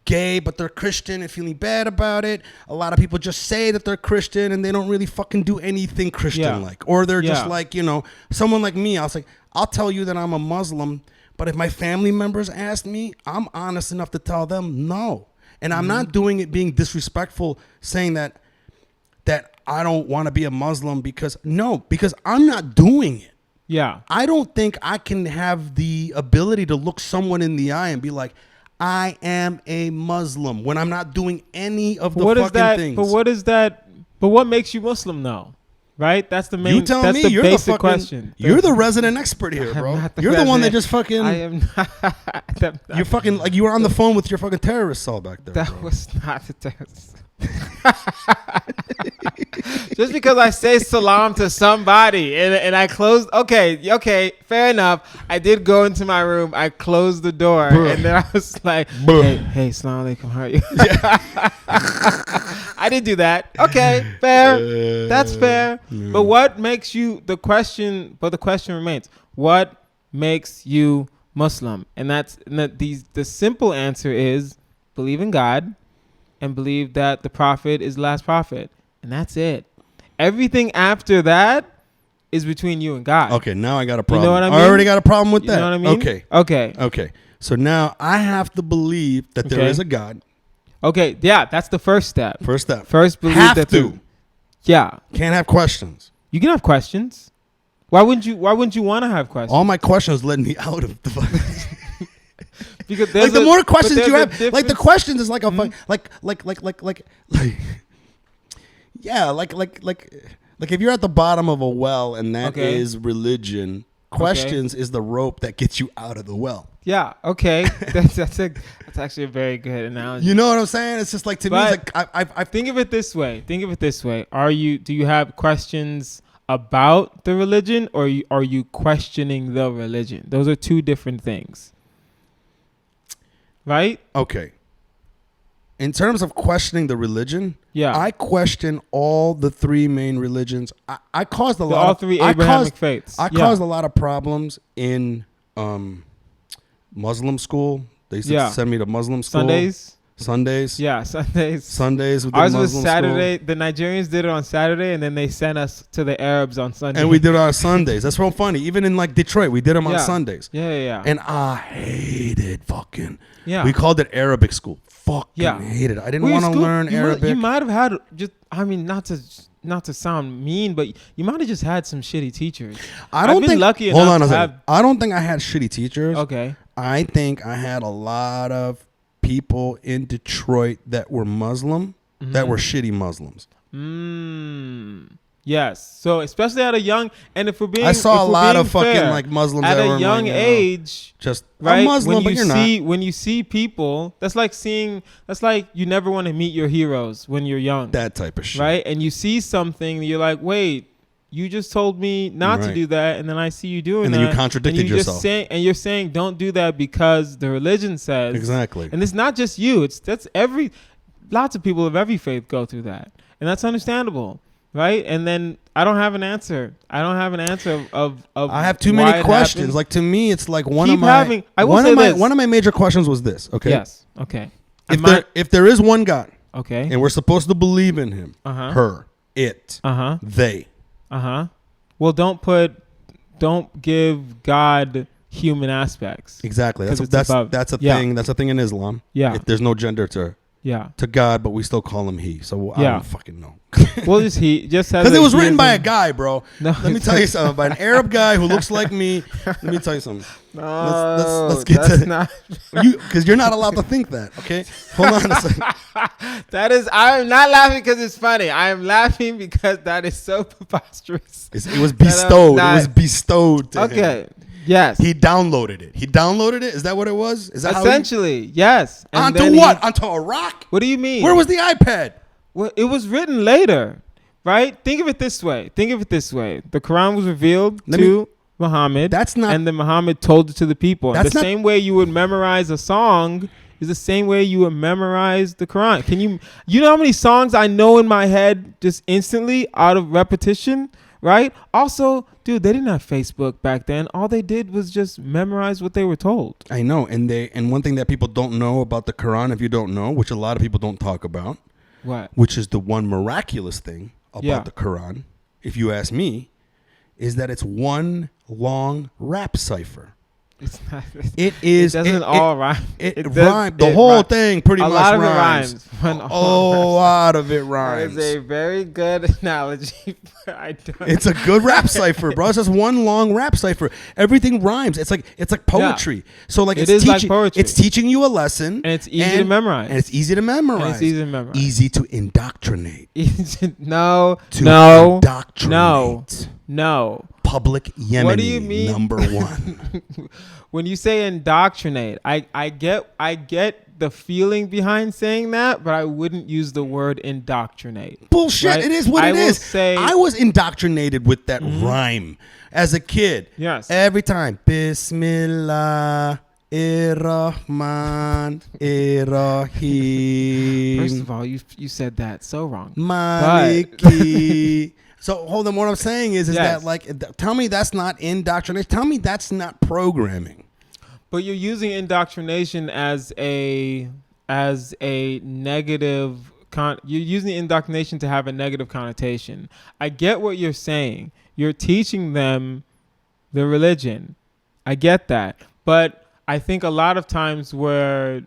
gay, but they're Christian and feeling bad about it. A lot of people just say that they're Christian and they don't really fucking do anything Christian-like. Or they're just like, someone like me. I'll tell you that I'm a Muslim, but if my family members ask me, I'm honest enough to tell them no. And I'm not doing it being disrespectful, saying that I don't want to be a Muslim because I'm not doing it. Yeah. I don't think I can have the ability to look someone in the eye and be like, I am a Muslim when I'm not doing any of the fucking things. But what is that? But what makes you Muslim though? Right? That's the main. You tell that's me. The you're basic the fucking question. You're the resident expert here, bro. You're the one that just fucking. I am not. You're fucking like you were on the phone with your fucking terrorist cell back there. That bro. was not a terrorist. Just because I say salam to somebody and I closed. Okay, fair enough. I did go into my room. I closed the door and then I was like, hey, salam alaikum, how are you? I didn't do that. Okay, fair. That's fair. But what makes you the question remains. What makes you Muslim? And the simple answer is believe in God and believe that the prophet is the last prophet. And that's it. Everything after that is between you and God. Okay, now I got a problem. You know what I mean? I already got a problem with that. You know what I mean? Okay. So now I have to believe that there is a God. Okay, yeah, that's the first step. First believe have that to. Yeah. Can't have questions. You can have questions. Why wouldn't you want to have questions? All my questions led me out of the because like the more questions you have, like the questions is like a like if you're at the bottom of a well and that is religion, questions is the rope that gets you out of the well. Yeah. Okay. That's actually a very good analogy. You know what I'm saying? It's just like to me, it's like I think of it this way. Do you have questions about the religion, or are you questioning the religion? Those are two different things. Right? Okay. In terms of questioning the religion, I question all the 3 main religions. I caused a lot. All 3 Abrahamic faiths. I caused a lot of problems in Muslim school. They used to send me to Muslim school. Sundays. Yeah, Sundays. Sundays with ours the Muslim was Saturday. School. The Nigerians did it on Saturday, and then they sent us to the Arabs on Sunday. And we did it on Sundays. That's so funny. Even in like Detroit, we did them on Sundays. Yeah. And I hated fucking. Yeah. We called it Arabic school. Fucking hated it. I didn't want to learn Arabic. You might have had just. I mean, not to sound mean, but you might have just had some shitty teachers. I've been lucky hold enough on a to second. have. I don't think I had shitty teachers. Okay. I think I had a lot of people in Detroit that were Muslim, that were shitty Muslims. Yes. So especially at a young, and if we're being, I saw a lot of fucking fair, like Muslims at that a were young like, age. just Right, I'm Muslim, when but you you're see not. when you see people, that's like you never want to meet your heroes when you're young. That type of shit. Right, and you see something, you're like, wait, you just told me not to do that, and then I see you doing that, and then you contradicted yourself. And you're saying don't do that because the religion says Exactly. and it's not just you. Lots of people of every faith go through that, and that's understandable. Right, and then I don't have an answer. I have too many questions. Happened. Like to me, it's like one Keep of my having, I will say this. One of my major questions was this. Okay. Yes. Okay. If there is one God, okay, and we're supposed to believe in Him, her, it, they. Well, don't give God human aspects. Exactly. That's a thing. That's a thing in Islam. Yeah. There's no gender to God, but we still call him he. So I don't fucking know. Well, just he. Just because it was written by a guy, bro. No, let me tell you something. By an Arab guy who looks like me. Let me tell you something. No, let's get to not you, because you're not allowed to think that. Okay, hold on a second. That is, I'm not laughing because it's funny. I am laughing because that is so preposterous. It was bestowed. It was bestowed to him. Yes. He downloaded it. Is that what it was? Is that essentially? Yes. And onto what? Onto a rock? What do you mean? Where was the iPad? Well, it was written later, right? Think of it this way. The Quran was revealed to Muhammad. And then Muhammad told it to the people. Same way you would memorize a song is the same way you would memorize the Quran. You know how many songs I know in my head just instantly out of repetition, right? Also, dude, they didn't have Facebook back then. All they did was just memorize what they were told. I know. And one thing that people don't know about the Quran, if you don't know, which a lot of people don't talk about, what? Which is the one miraculous thing about the Quran, if you ask me, is that it's one long rap cipher. It's not. It is. It doesn't all rhyme. It rhymes. The whole thing pretty much rhymes. A lot of it rhymes. A lot of it rhymes. That is a very good analogy. It's a good rap cipher, bro. It's just one long rap cipher. Everything rhymes. It's like poetry. Yeah. So like it's like poetry. It's teaching you a lesson, and it's easy to memorize. Easy to indoctrinate. No. Public Yemeni. What do you mean? Number one. When you say indoctrinate, I get the feeling behind saying that, but I wouldn't use the word indoctrinate. Bullshit. Right? It is what it is. I was indoctrinated with that rhyme as a kid. Yes. Every time. Bismillah. Rahman, Rahim. First of all, you said that so wrong. Maliki. So hold on. What I'm saying is that like, tell me that's not indoctrination. Tell me that's not programming. But you're using indoctrination as a negative. You're using indoctrination to have a negative connotation. I get what you're saying. You're teaching them the religion. I get that, but I think a lot of times where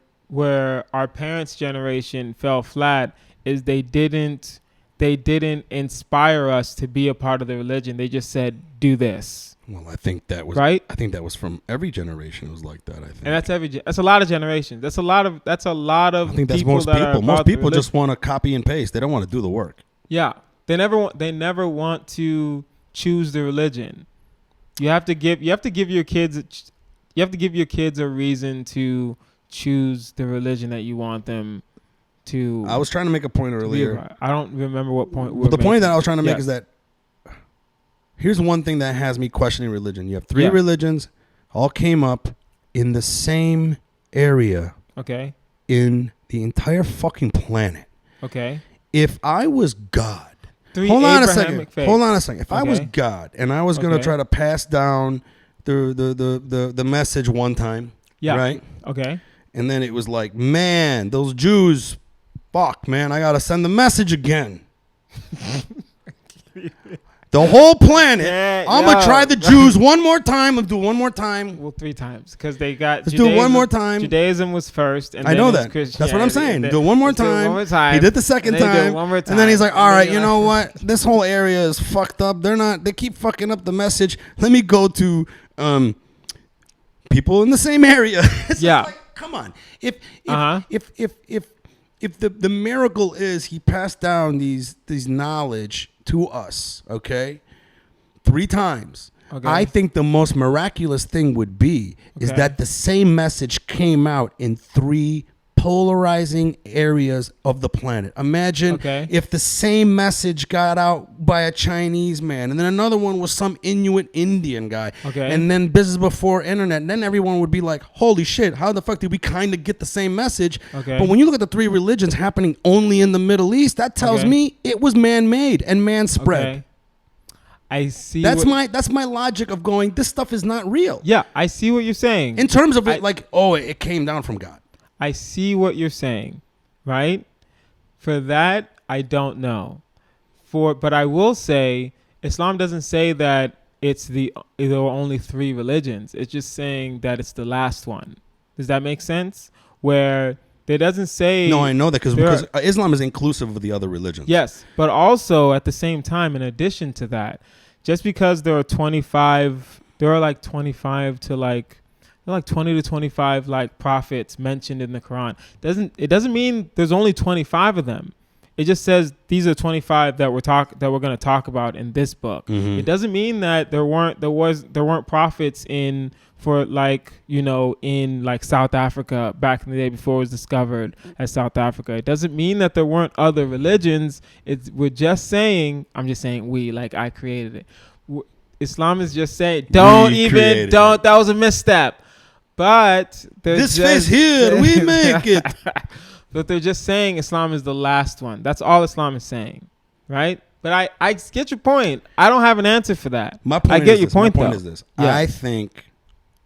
our parents' generation fell flat is they didn't inspire us to be a part of the religion. They just said, do this. Well, I think that was right. I think that was from every generation. It was like that. I think, and that's a lot of generations. That's a lot of. I think that's most people. Most people just want to copy and paste. They don't want to do the work. Yeah, they never want to choose the religion. You have to give your kids a reason to choose the religion that you want them to. I was trying to make a point earlier. I don't remember what point. The point that I was trying to make is that here's one thing that has me questioning religion. You have three religions, all came up in the same area. Okay. In the entire fucking planet. Okay. If I was God. Hold on a second. If I was God and I was going to try to pass down the message one time. Yeah. Right? Okay. And then it was like, man, those Jews, fuck, man, I got to send the message again. The whole planet. Yeah, I'm yo. gonna try the Jews one more time. I'm do one more time. Well, 3 times because they got. Let's do it one more time. Judaism was first, and I then know it was that. Christianity. That's what I'm saying. Then- Do it one more let's do it time. one more time. He did the second And then he did time. it one more time. And then he's like, And all then right, you're you like- know what? This whole area is fucked up. They keep fucking up the message. Let me go to people in the same area. It's Yeah. like, come on. If the miracle is he passed down these knowledge to us, okay, 3 times. Okay. I think the most miraculous thing would be is Okay. that the same message came out in 3 polarizing areas of the planet. Imagine Okay. if the same message got out by a Chinese man, and then another one was some Inuit Indian guy, Okay. and then this is before internet, and then everyone would be like, holy shit, how the fuck did we kind of get the same message? Okay. But when you look at the 3 religions happening only in the Middle East, that tells Okay. me it was man-made and man-spread. Okay. I see. That's what, my logic of going, this stuff is not real. Yeah, I see what you're saying. In terms of it, it came down from God. I see what you're saying, right? For that, I don't know. But I will say, Islam doesn't say that there are only 3 religions. It's just saying that it's the last one. Does that make sense? Where it doesn't say. No, I know that because Islam is inclusive of the other religions. Yes, but also at the same time, in addition to that, just because there are 25 to 25 like prophets mentioned in the Quran doesn't mean there's only 25 of them. It just says these are 25 that we're going to talk about in this book. Mm-hmm. It doesn't mean that there weren't prophets in South Africa back in the day before it was discovered as South Africa. It doesn't mean that there weren't other religions. I'm just saying I created it. Islam is just saying that was a misstep. But this face here, we make it. But they're just saying Islam is the last one. That's all Islam is saying, right? But I get your point. I don't have an answer for that. My point is this. Yeah. I think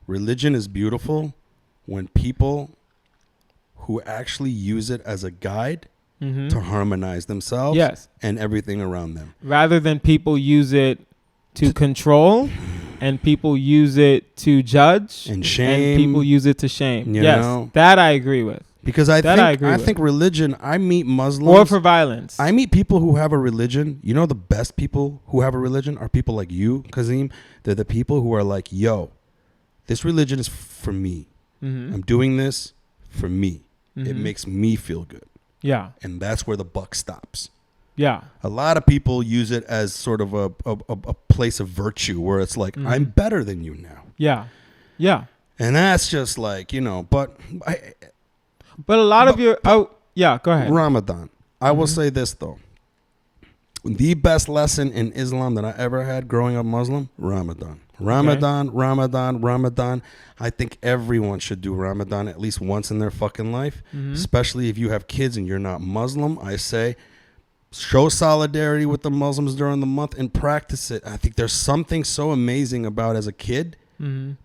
religion is beautiful when people who actually use it as a guide to harmonize themselves and everything around them. Rather than people use it to control and people use it to judge and shame. And people use it to shame. You know? That I agree with. Because I think religion, I meet Muslims. Or for violence. I meet people who have a religion. You know, the best people who have a religion are people like you, Kazeem. They're the people who are like, yo, this religion is for me. Mm-hmm. I'm doing this for me. Mm-hmm. It makes me feel good. Yeah. And that's where the buck stops. Yeah. A lot of people use it as sort of a place of virtue where it's like, I'm better than you now. Yeah. Yeah. And that's just like, but a lot of your... go ahead. Ramadan. I will say this, though. The best lesson in Islam that I ever had growing up Muslim, Ramadan. Ramadan. I think everyone should do Ramadan at least once in their fucking life, especially if you have kids and you're not Muslim. I say show solidarity with the Muslims during the month and practice it. I think there's something so amazing about, as a kid,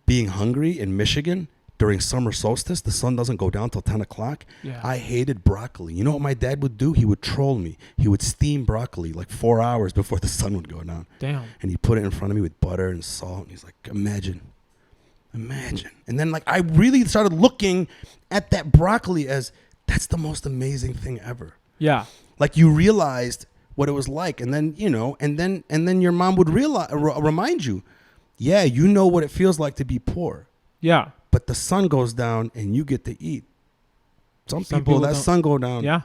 being hungry in Michigan during summer solstice. The sun doesn't go down till 10 o'clock. Yeah. I hated broccoli. You know what my dad would do? He would troll me. He would steam broccoli like 4 hours before the sun would go down. Damn. And he put it in front of me with butter and salt. And he's like, imagine. And then I really started looking at that broccoli as that's the most amazing thing ever. Yeah. You realized what it was like. And then, and then your mom would remind you, yeah, you know what it feels like to be poor. Yeah. But the sun goes down and you get to eat. Some people that sun go down. Yeah.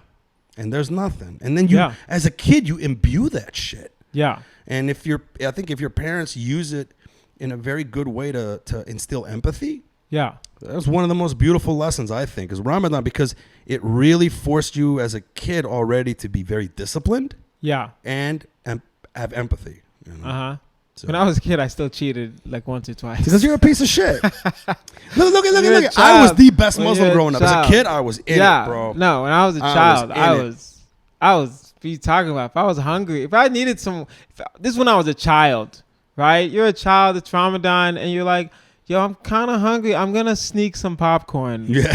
And there's nothing. And then you, as a kid, you imbue that shit. Yeah. And I think if your parents use it in a very good way to instill empathy. Yeah. That's one of the most beautiful lessons, I think, is Ramadan, because it really forced you as a kid already to be very disciplined. Yeah. And have empathy. Uh-huh. So. When I was a kid, I still cheated once or twice. Because you're a piece of shit. Look at. I was the best Muslim growing up. As a kid, I was in it, bro. No, when I was a child, I was be talking about. If I was hungry, if I needed this is when I was a child, right? You're a child, it's Ramadan, and you're like, yo, I'm kind of hungry. I'm going to sneak some popcorn. Yeah.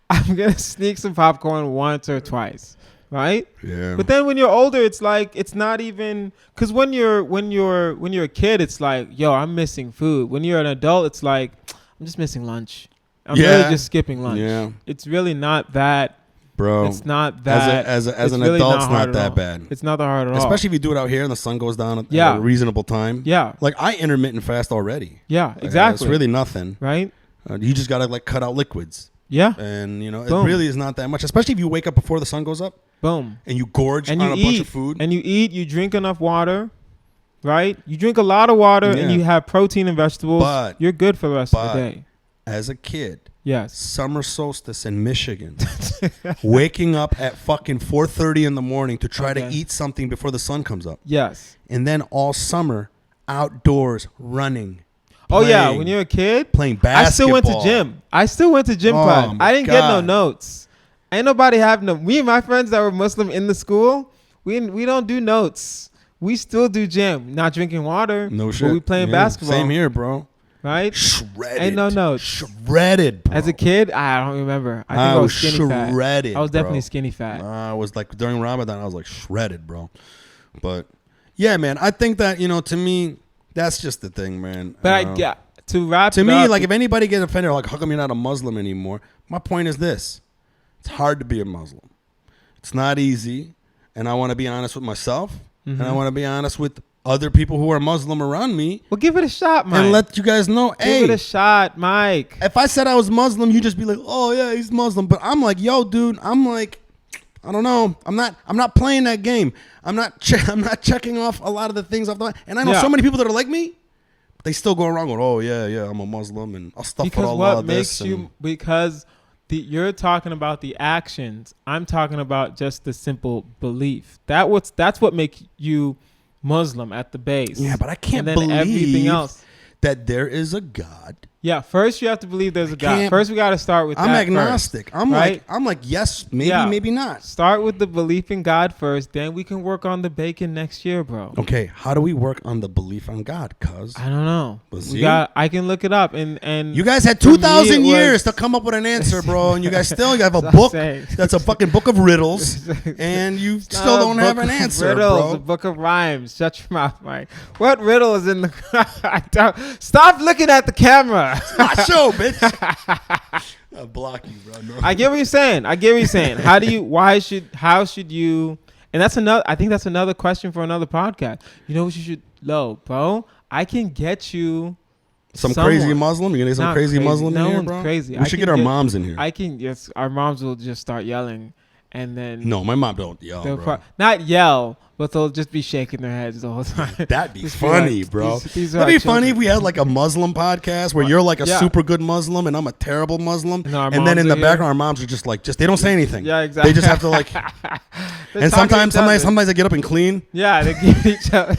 I'm going to sneak some popcorn once or twice, right? Yeah. But then when you're older, it's like it's not even because when you're a kid, it's like, yo, I'm missing food. When you're an adult, it's like I'm just missing lunch. I'm really just skipping lunch. Yeah. It's really not that. Bro, It's not that. as an really adult, it's not at that all. bad. It's not that hard at all. Especially if you do it out here and the sun goes down at a reasonable time. Yeah. Like I intermittent fast already. Yeah, exactly. It's really nothing. Right? You just got to like cut out liquids. Yeah. And, you know, Boom. it really is not that much. Especially if you wake up before the sun goes up. Boom. And you gorge and on you a bunch of food. And you eat, you drink enough water, right? You drink a lot of water and you have protein and vegetables. But you're good for the rest of the day. As a kid. Yes. Summer solstice in Michigan. Waking up at fucking 4:30 in the morning to try to eat something before the sun comes up. Yes. And then all summer outdoors running. Oh yeah, when you're a kid, playing basketball. I still went to gym class. I didn't get no notes. Ain't nobody have no. Me and my friends that were Muslim in the school, we don't do notes. We still do gym. Not drinking water. No shit. But we playing basketball. Same here, bro. Right? Shredded. Ain't no notes. Shredded, bro. As a kid, I don't remember. I think I was skinny shredded, fat. I was definitely bro. skinny fat. I was like, during Ramadan, I was like shredded, bro. But yeah, man, I think that, you know, to me, that's just the thing, man. But to wrap to it me, up, like if anybody gets offended, like, how come you're not a Muslim anymore? My point is this. It's hard to be a Muslim. It's not easy. And I want to be honest with myself. And I want to be honest with other people who are Muslim around me. Well, give it a shot, Mike. And let you guys know, hey. Give it a shot, Mike. If I said I was Muslim, you'd just be like, oh, yeah, he's Muslim. But I'm like, yo, dude, I'm like, I don't know. I'm not playing that game. I'm not checking off a lot of the things off the line. And I know so many people that are like me. They still go around going, oh, yeah, I'm a Muslim. And I'll stuff with all of this. Because you're talking about the actions. I'm talking about just the simple belief. That's what makes you Muslim at the base. Yeah, but I can't believe everything else. That there is a God. Yeah, first you have to believe there's a God. First we got to start with I'm agnostic. I'm like yes, maybe not. Start with the belief in God first, then we can work on the bacon next year, bro. Okay, how do we work on the belief on God? Cuz I don't know. I can look it up and you guys had 2,000 years to come up with an answer, bro, and you guys still have a book that's a fucking book of riddles, and you still don't have an answer, bro. A book of rhymes. Shut your mouth, Mike. What riddle is in the? Stop looking at the camera. It's my show, bitch. I'll block you, bro. No. I get what you're saying. How should you? And I think that's another question for another podcast. You know what you should, bro? I can get you some crazy Muslim. You gonna get some crazy Muslim in here, bro? No one's crazy. We should get our moms in here. Yes, our moms will just start yelling, and then no, my mom don't yell, bro. Not yell. But they'll just be shaking their heads the whole time. That'd be funny, bro. That'd be funny if we had like a Muslim podcast where you're like a super good Muslim and I'm a terrible Muslim. And then in the background, our moms are just they don't say anything. Yeah, exactly. They just have to like. And sometimes they get up and clean. Yeah, they give each other.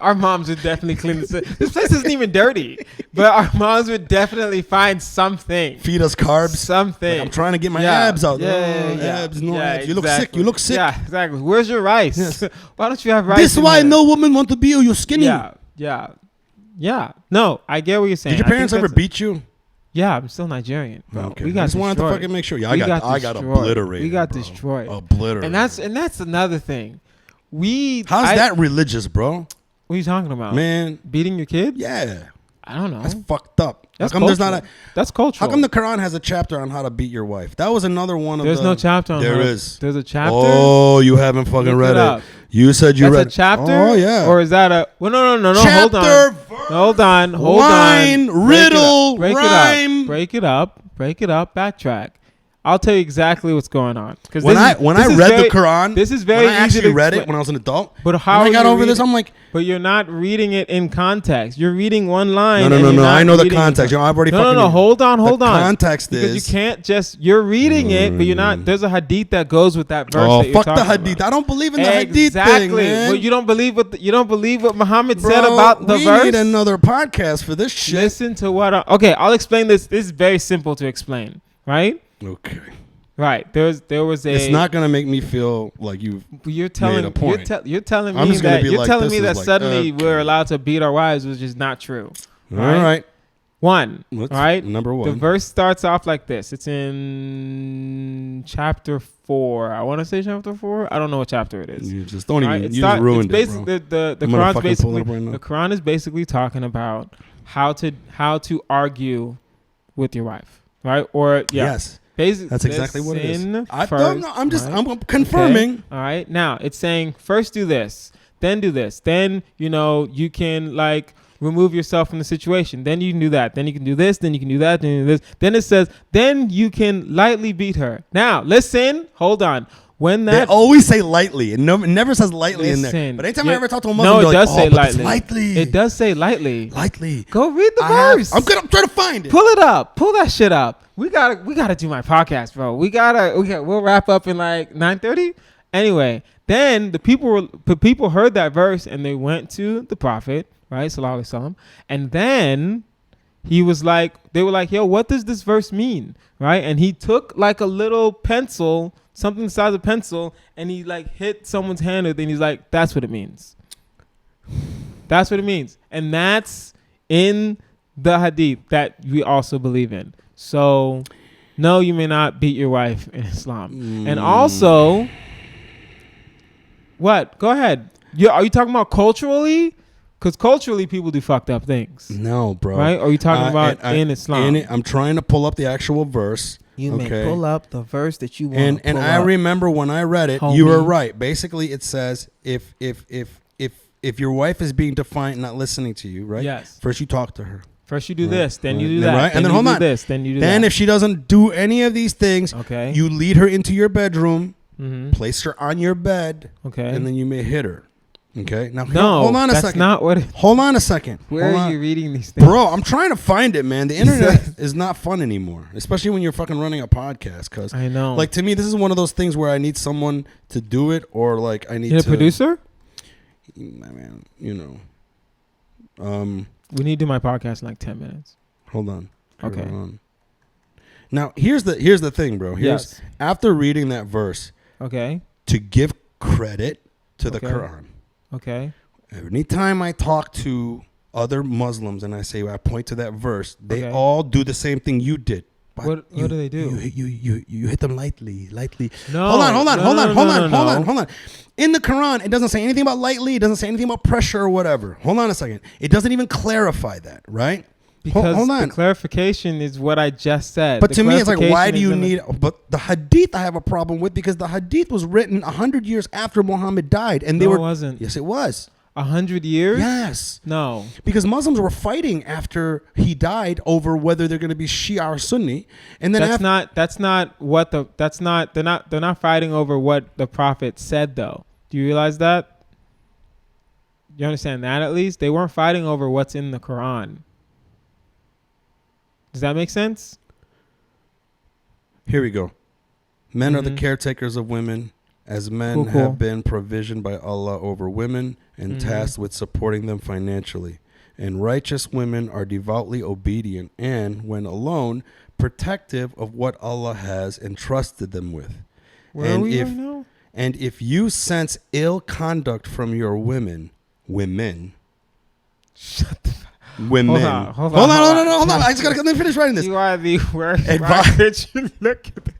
Our moms would definitely clean this. This place isn't even dirty, but our moms would definitely find something. Feed us carbs. Something. Like, I'm trying to get my abs out. Abs, no abs. You look sick. You look sick. Yeah, exactly. Where's your rice? Yes. Why don't you have rice? This is why no woman want to be you skinny. Yeah. No, I get what you're saying. Did your parents ever beat you? Yeah, I'm still Nigerian, bro. Okay. We got just wanted to fucking make sure. Yeah, I got obliterated. We got bro. destroyed. Obliterated. And that's another thing. How's that religious, bro? What are you talking about? Man. Beating your kid? Yeah. I don't know. That's fucked up. That's how come cultural. That's cultural. How come the Quran has a chapter on how to beat your wife? That was another one of There's no chapter on There is. There's a chapter? Oh, you haven't fucking read it. You said you read That's a chapter? Oh, yeah. Or is that a... Well, no. Chapter, hold on. Line, riddle, rhyme. Break it up. Backtrack. I'll tell you exactly what's going on. When I read the Quran, this is very when I easy actually to read it when I was an adult. But how when I got over this, I'm like, but you're not reading it in context. You're reading one line. No. I know the context. I've already. No. Hold on. Context because you can't just. You're reading it, but you're not. There's a hadith that goes with that verse. Oh, that you're fuck the hadith! About. I don't believe in the hadith thing, man. Well, you don't believe what Muhammad said about the verse. We need another podcast for this shit. Listen to what. Okay, I'll explain this. This is very simple to explain. Right. Okay. Right. There was a. It's not gonna make me feel like you're telling a point. You're telling me that suddenly we're allowed to beat our wives, which is not true. Right? All right. All right. Number one. The verse starts off like this. It's in in chapter 4. I want to say chapter 4. I don't know what chapter it is. You just don't even. Right? You just ruined it, bro. The I'm gonna Quran's fucking pull it basically up right now. the Quran is basically talking about how to argue with your wife, right? Or Yes. Basically, That's exactly what it is. First, I'm just right? I'm confirming. Okay. All right. Now it's saying first do this, then do this, then you can like remove yourself from the situation. Then you can do that. Then you can do this. Then you can do that. Then you can do this. Then it says then you can lightly beat her. Now listen. Hold on. When They always say lightly. It never says lightly in there. Listen, But anytime I ever talk to a Muslim, no, it does say but it's lightly. lightly. It does say lightly. Lightly. Go read the verse. I'm trying to find it. Pull it up. Pull that shit up. We gotta do my podcast, bro. We'll wrap up in like 9:30. Anyway, then the people heard that verse and they went to the Prophet, right, sallallahu alaihi wasallam, and then they were like, yo, what does this verse mean, right? And he took like a little pencil, something the size of a pencil, and he like hit someone's hand with it, and he's like, that's what it means. That's what it means, and that's in the hadith that we also believe in. So, no, you may not beat your wife in Islam. And also, what? Go ahead. Are you talking about culturally? Because culturally, people do fucked up things. No, bro. Right? Or are you talking about in Islam? I'm trying to pull up the actual verse. You may pull up the verse that you want. And I remember when I read it, Homie. you were right. Basically, it says if your wife is being defiant, not listening to you, right? Yes. First, you talk to her. First you do this, then you do that. Right? And then hold on. This, then you do then that. if she doesn't do any of these things, Okay. you lead her into your bedroom, Mm-hmm. place her on your bed, Okay. and then you may hit her. Okay? Now, No, hold on a that's second. not what it, Hold on a second. where Hold are on. you reading these things? Bro, I'm trying to find it, man. The internet is not fun anymore, especially when you're fucking running a podcast. Cause, I know. like, to me, this is one of those things where I need someone to do it, or like I need you a to. producer? Man, We need to do my podcast in like 10 minutes. Hold on. Okay. Hold on. Now, here's the thing, bro. Yes. After reading that verse, Okay. to give credit to the Okay. Quran. Okay. Anytime I talk to other Muslims and I point to that verse, they Okay. all do the same thing you did. But What do they do? You hit them lightly. No. Hold on. No. In the Quran, it doesn't say anything about lightly. It doesn't say anything about pressure or whatever. Hold on a second. It doesn't even clarify that, right? Because hold on. the clarification is what I just said. But The to me, it's like, why clarification do you is in need? But the Hadith, I have a problem with because the Hadith was written 100 years after Muhammad died, and they No, were. it wasn't. Yes, it was. 100 years? Yes. No. Because Muslims were fighting after he died over whether they're going to be Shia or Sunni, and then they're not fighting over what the Prophet said though. Do you realize that? You understand that at least? They weren't fighting over what's in the Quran. Does that make sense? Here we go. Men are the Mhm. caretakers of women, as men Cool. have been provisioned by Allah over women and Mhm. tasked with supporting them financially. And righteous women are devoutly obedient and, when alone, protective of what Allah has entrusted them with. Where are we right now? And if you sense ill conduct from your women, Shut the fuck. women. Hold on. Hold on. I just gotta let me finish writing this. You are the worst. Advise- Why did you look at the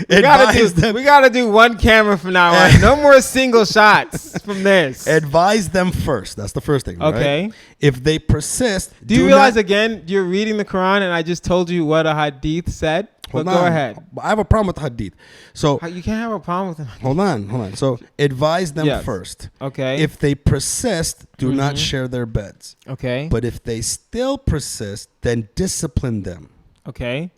Advise we gotta do one camera from now on. No more single shots from this. Advise them first. That's the first thing. Okay. Right? If they persist, Do you realize again you're reading the Quran and I just told you what a hadith said? But go ahead. I have a problem with the hadith. So You can't have a problem with it. hold on. So advise them Yes. first. Okay. If they persist, do not Mhm. share their beds. Okay. But if they still persist, then discipline them. Okay.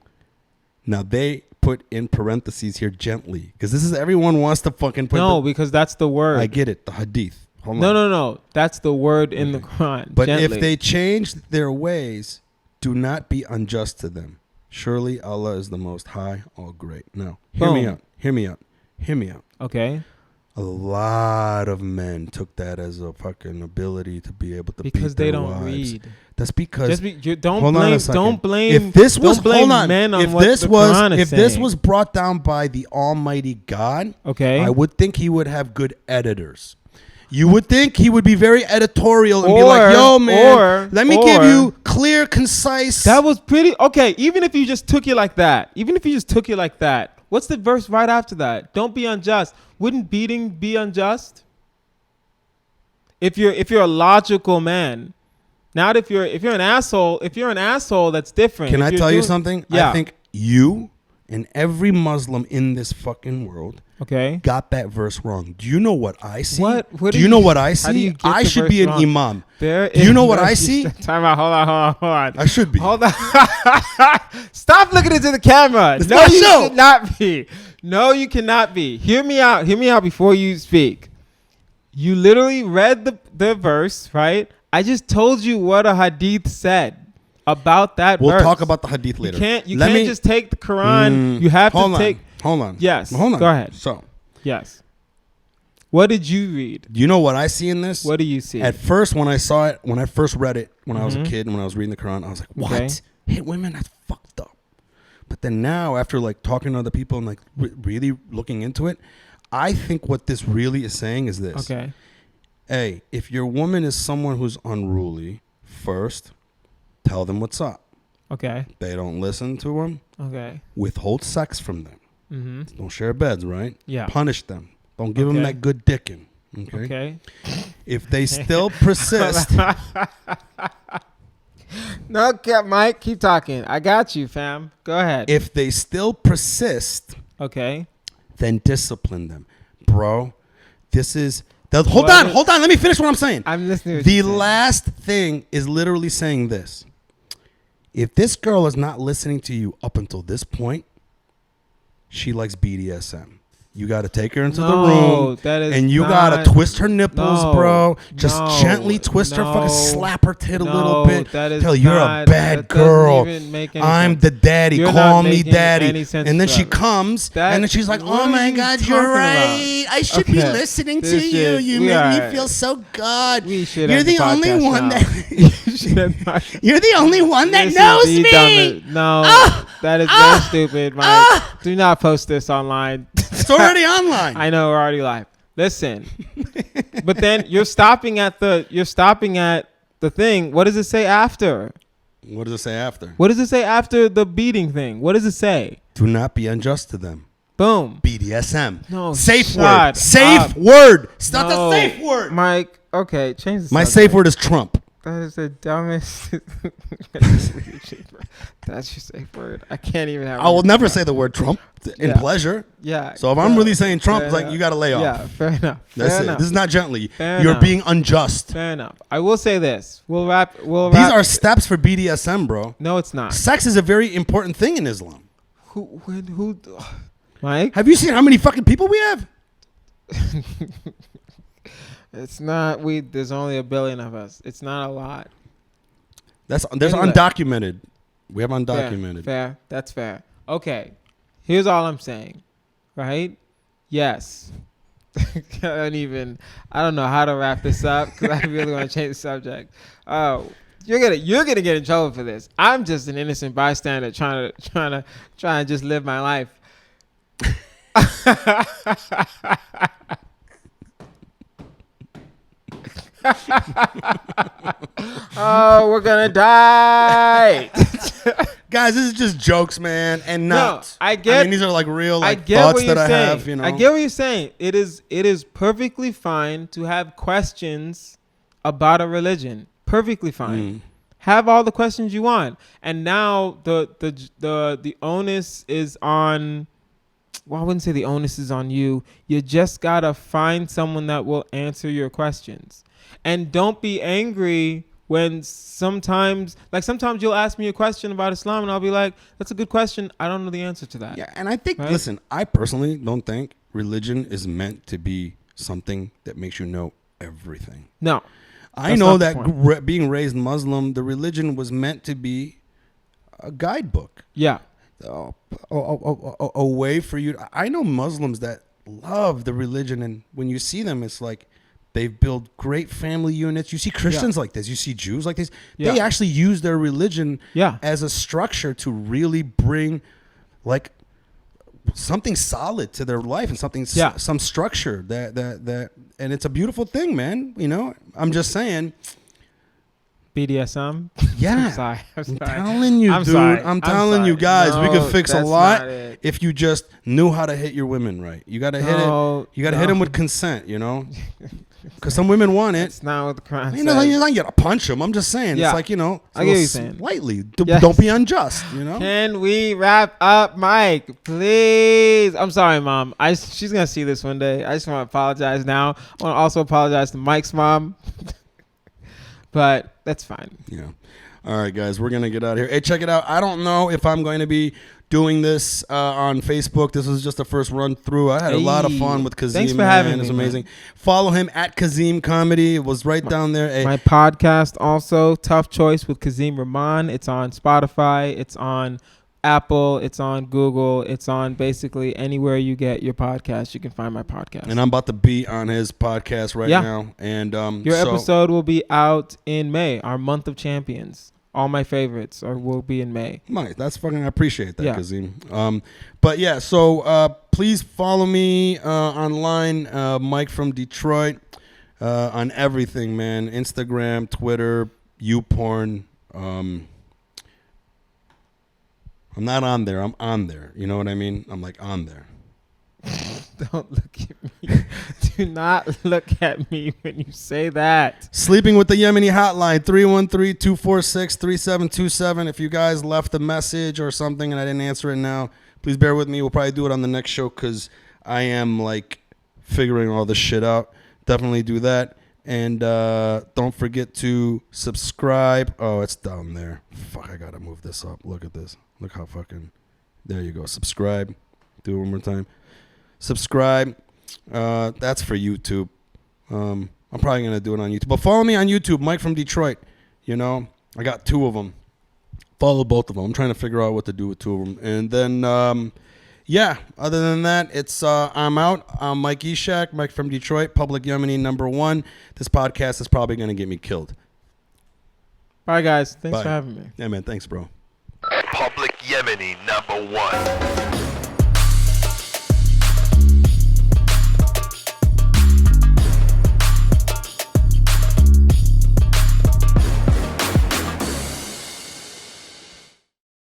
Now they put in parentheses here gently because this is everyone wants to fucking put. No, because that's the word. I get it. The hadith. Hold on. No. That's the word in the Quran. But Gently. if they change their ways, do not be unjust to them. Surely Allah is the most high, all great. Now, hear me out. Okay. A lot of men took that as a fucking ability to be able to Because beat they their don't wives. read. That's because Don't hold on a blame. second. Don't blame. If this was don't blame hold on, men on if what this the was Quran is if this saying. was brought down by the Almighty God, Okay. I would think he would have good editors. You would think he would be very editorial and be like, "Yo, man, let me give you clear, concise." That was pretty okay. Even if you just took it like that, What's the verse right after that? Don't be unjust. Wouldn't beating be unjust? If you're a logical man. Not if you're an asshole. If you're an asshole, that's different. Can I tell you something? Yeah. I think you and every Muslim in this fucking world got that verse wrong. Do you know what I see? What do you know what I see? I should be an imam. Do you know what I see? Time out. Hold on. I should be. Hold on. Stop looking into the camera. It's no, my you show. should not be. No, you cannot be. Hear me out. Hear me out before you speak. You literally read the verse, right? I just told you what a hadith said about that verse. We'll talk about the hadith later. You can't just take the Quran. You have to take. Hold on. Yes. Hold on. Go ahead. So. Yes. What did you read? Do you know what I see in this? What do you see? At first, when I saw it, when I first read it, when I was a kid, and when I was reading the Quran, I was like, what? Okay. Hit women? That's fucked up. But then now, after like talking to other people and like really looking into it, I think what this really is saying is this. Okay. Hey, if your woman is someone who's unruly, first, tell them what's up. Okay. They don't listen to them. Okay. Withhold sex from them. Mm-hmm. Don't share beds, right? Yeah. Punish them. Don't give them that good dicking. Okay. If they still persist. No, Mike, keep talking. I got you, fam. Go ahead. If they still persist, then discipline them, bro. This is. Hold on. Let me finish what I'm saying. I'm listening. The last thing is literally saying this. If this girl is not listening to you up until this point, she likes BDSM. You got to take her into the room, and you got to twist her nipples, bro. Just gently twist her, fucking slap her tit a little bit. Tell you're a bad girl. I'm the daddy. Call me daddy. And then she comes, and then she's like, "Oh my God, you're right. I should be listening to you. You make me feel so good. You're the only one that you're the only one that knows me." No, that is very stupid, Mike. Do not post this online. It's already online. I know, we're already live. Listen, but then you're stopping at the thing. What does it say after? What does it say after? What does it say after the beating thing? What does it say? Do not be unjust to them. Boom. BDSM. No. Safe word. Safe word. Stop the safe word. Mike. Okay, change the My subject. safe word is Trump. That is the dumbest. That's your safe word. I can't even have. I will never say the word Trump in pleasure. Yeah. So if I'm really saying Trump, it's like you got to lay off. Yeah, fair enough. That's fair it. Enough. This is not gently. Fair You're enough. being unjust. Fair enough. I will say this. We'll wrap. These are steps for BDSM, bro. No, it's not. Sex is a very important thing in Islam. Who? Mike? Have you seen how many fucking people we have? It's not. There's only 1 billion of us. It's not a lot. There's undocumented. We have undocumented. Fair. That's fair. Okay. Here's all I'm saying. Right? Yes. I don't know how to wrap this up because I really want to change the subject. Oh, you're gonna get in trouble for this. I'm just an innocent bystander trying to just live my life. Oh, we're gonna die. Guys, this is just jokes, man, and not. No, I mean, these are like real thoughts that I have. You know, I get what you're saying. It is perfectly fine to have questions about a religion. Perfectly fine. Have all the questions you want. And now the onus is on. Well, I wouldn't say the onus is on you. You just gotta find someone that will answer your questions. And don't be angry when sometimes you'll ask me a question about Islam and I'll be like, that's a good question. I don't know the answer to that. Yeah, and I think, listen, I personally don't think religion is meant to be something that makes you know everything. No. I know that being raised Muslim, the religion was meant to be a guidebook. Yeah. A way for you. I know Muslims that love the religion, and when you see them, it's like they've built great family units. You see Christians like this. You see Jews like this. Yeah. They actually use their religion as a structure to really bring like something solid to their life and something, some structure that, and it's a beautiful thing, man. You know, I'm just saying, BDSM. Yeah. I'm sorry. Telling you, I'm dude. sorry. I'm telling you guys, we No, could fix a that's lot not it. if you just knew how to hit your women right. You got to hit it. You got to hit them with consent, you know? Because some women want it. It's not what the crime You know, you're not going to punch them. I'm just saying. Yeah. It's like, you know, I get what you're saying. Lightly. Yes. Don't be unjust, you know? Can we wrap up, Mike? Please. I'm sorry, Mom. She's going to see this one day. I just want to apologize now. I want to also apologize to Mike's mom. But that's fine. Yeah. All right, guys, we're going to get out of here. Hey, check it out. I don't know if I'm going to be doing this on Facebook. This was just the first run through. I had a lot of fun with Kazeem. Thanks for having me. It's amazing. Man. Follow him at Kazeem Comedy. It was right down there. Hey. My podcast also, Tough Choice with Kazeem Rahman. It's on Spotify. It's on Apple. It's on Google. It's on basically anywhere you get your podcast. You can find my podcast. And I'm about to be on his podcast right now. And your episode will be out in May, our month of champions. All my favorites will be in May. Nice. That's fucking, I appreciate that, Kazeem. But yeah, so please follow me online, Mike from Detroit, on everything, man. Instagram, Twitter, YouPorn. I'm not on there. I'm on there. You know what I mean? I'm like on there. Don't look at me. Do not look at me when you say that. Sleeping with the Yemeni hotline, 313-246-3727. If you guys left a message or something and I didn't answer it now, please bear with me. We'll probably do it on the next show because I am like figuring all this shit out. Definitely do that. And don't forget to subscribe. Oh, it's down there. Fuck, I got to move this up. Look at this. Look how fucking... There you go. Subscribe. Do it one more time. Subscribe. That's for YouTube. I'm probably going to do it on YouTube. But follow me on YouTube, Mike from Detroit. You know, I got 2 of them. Follow both of them. I'm trying to figure out what to do with 2 of them. And then, yeah, other than that, it's I'm out. I'm Mike Eshak, Mike from Detroit, Public Yemeni #1. This podcast is probably going to get me killed. Bye, guys. Thanks for having me. Yeah, man. Thanks, bro. Public Yemeni #1.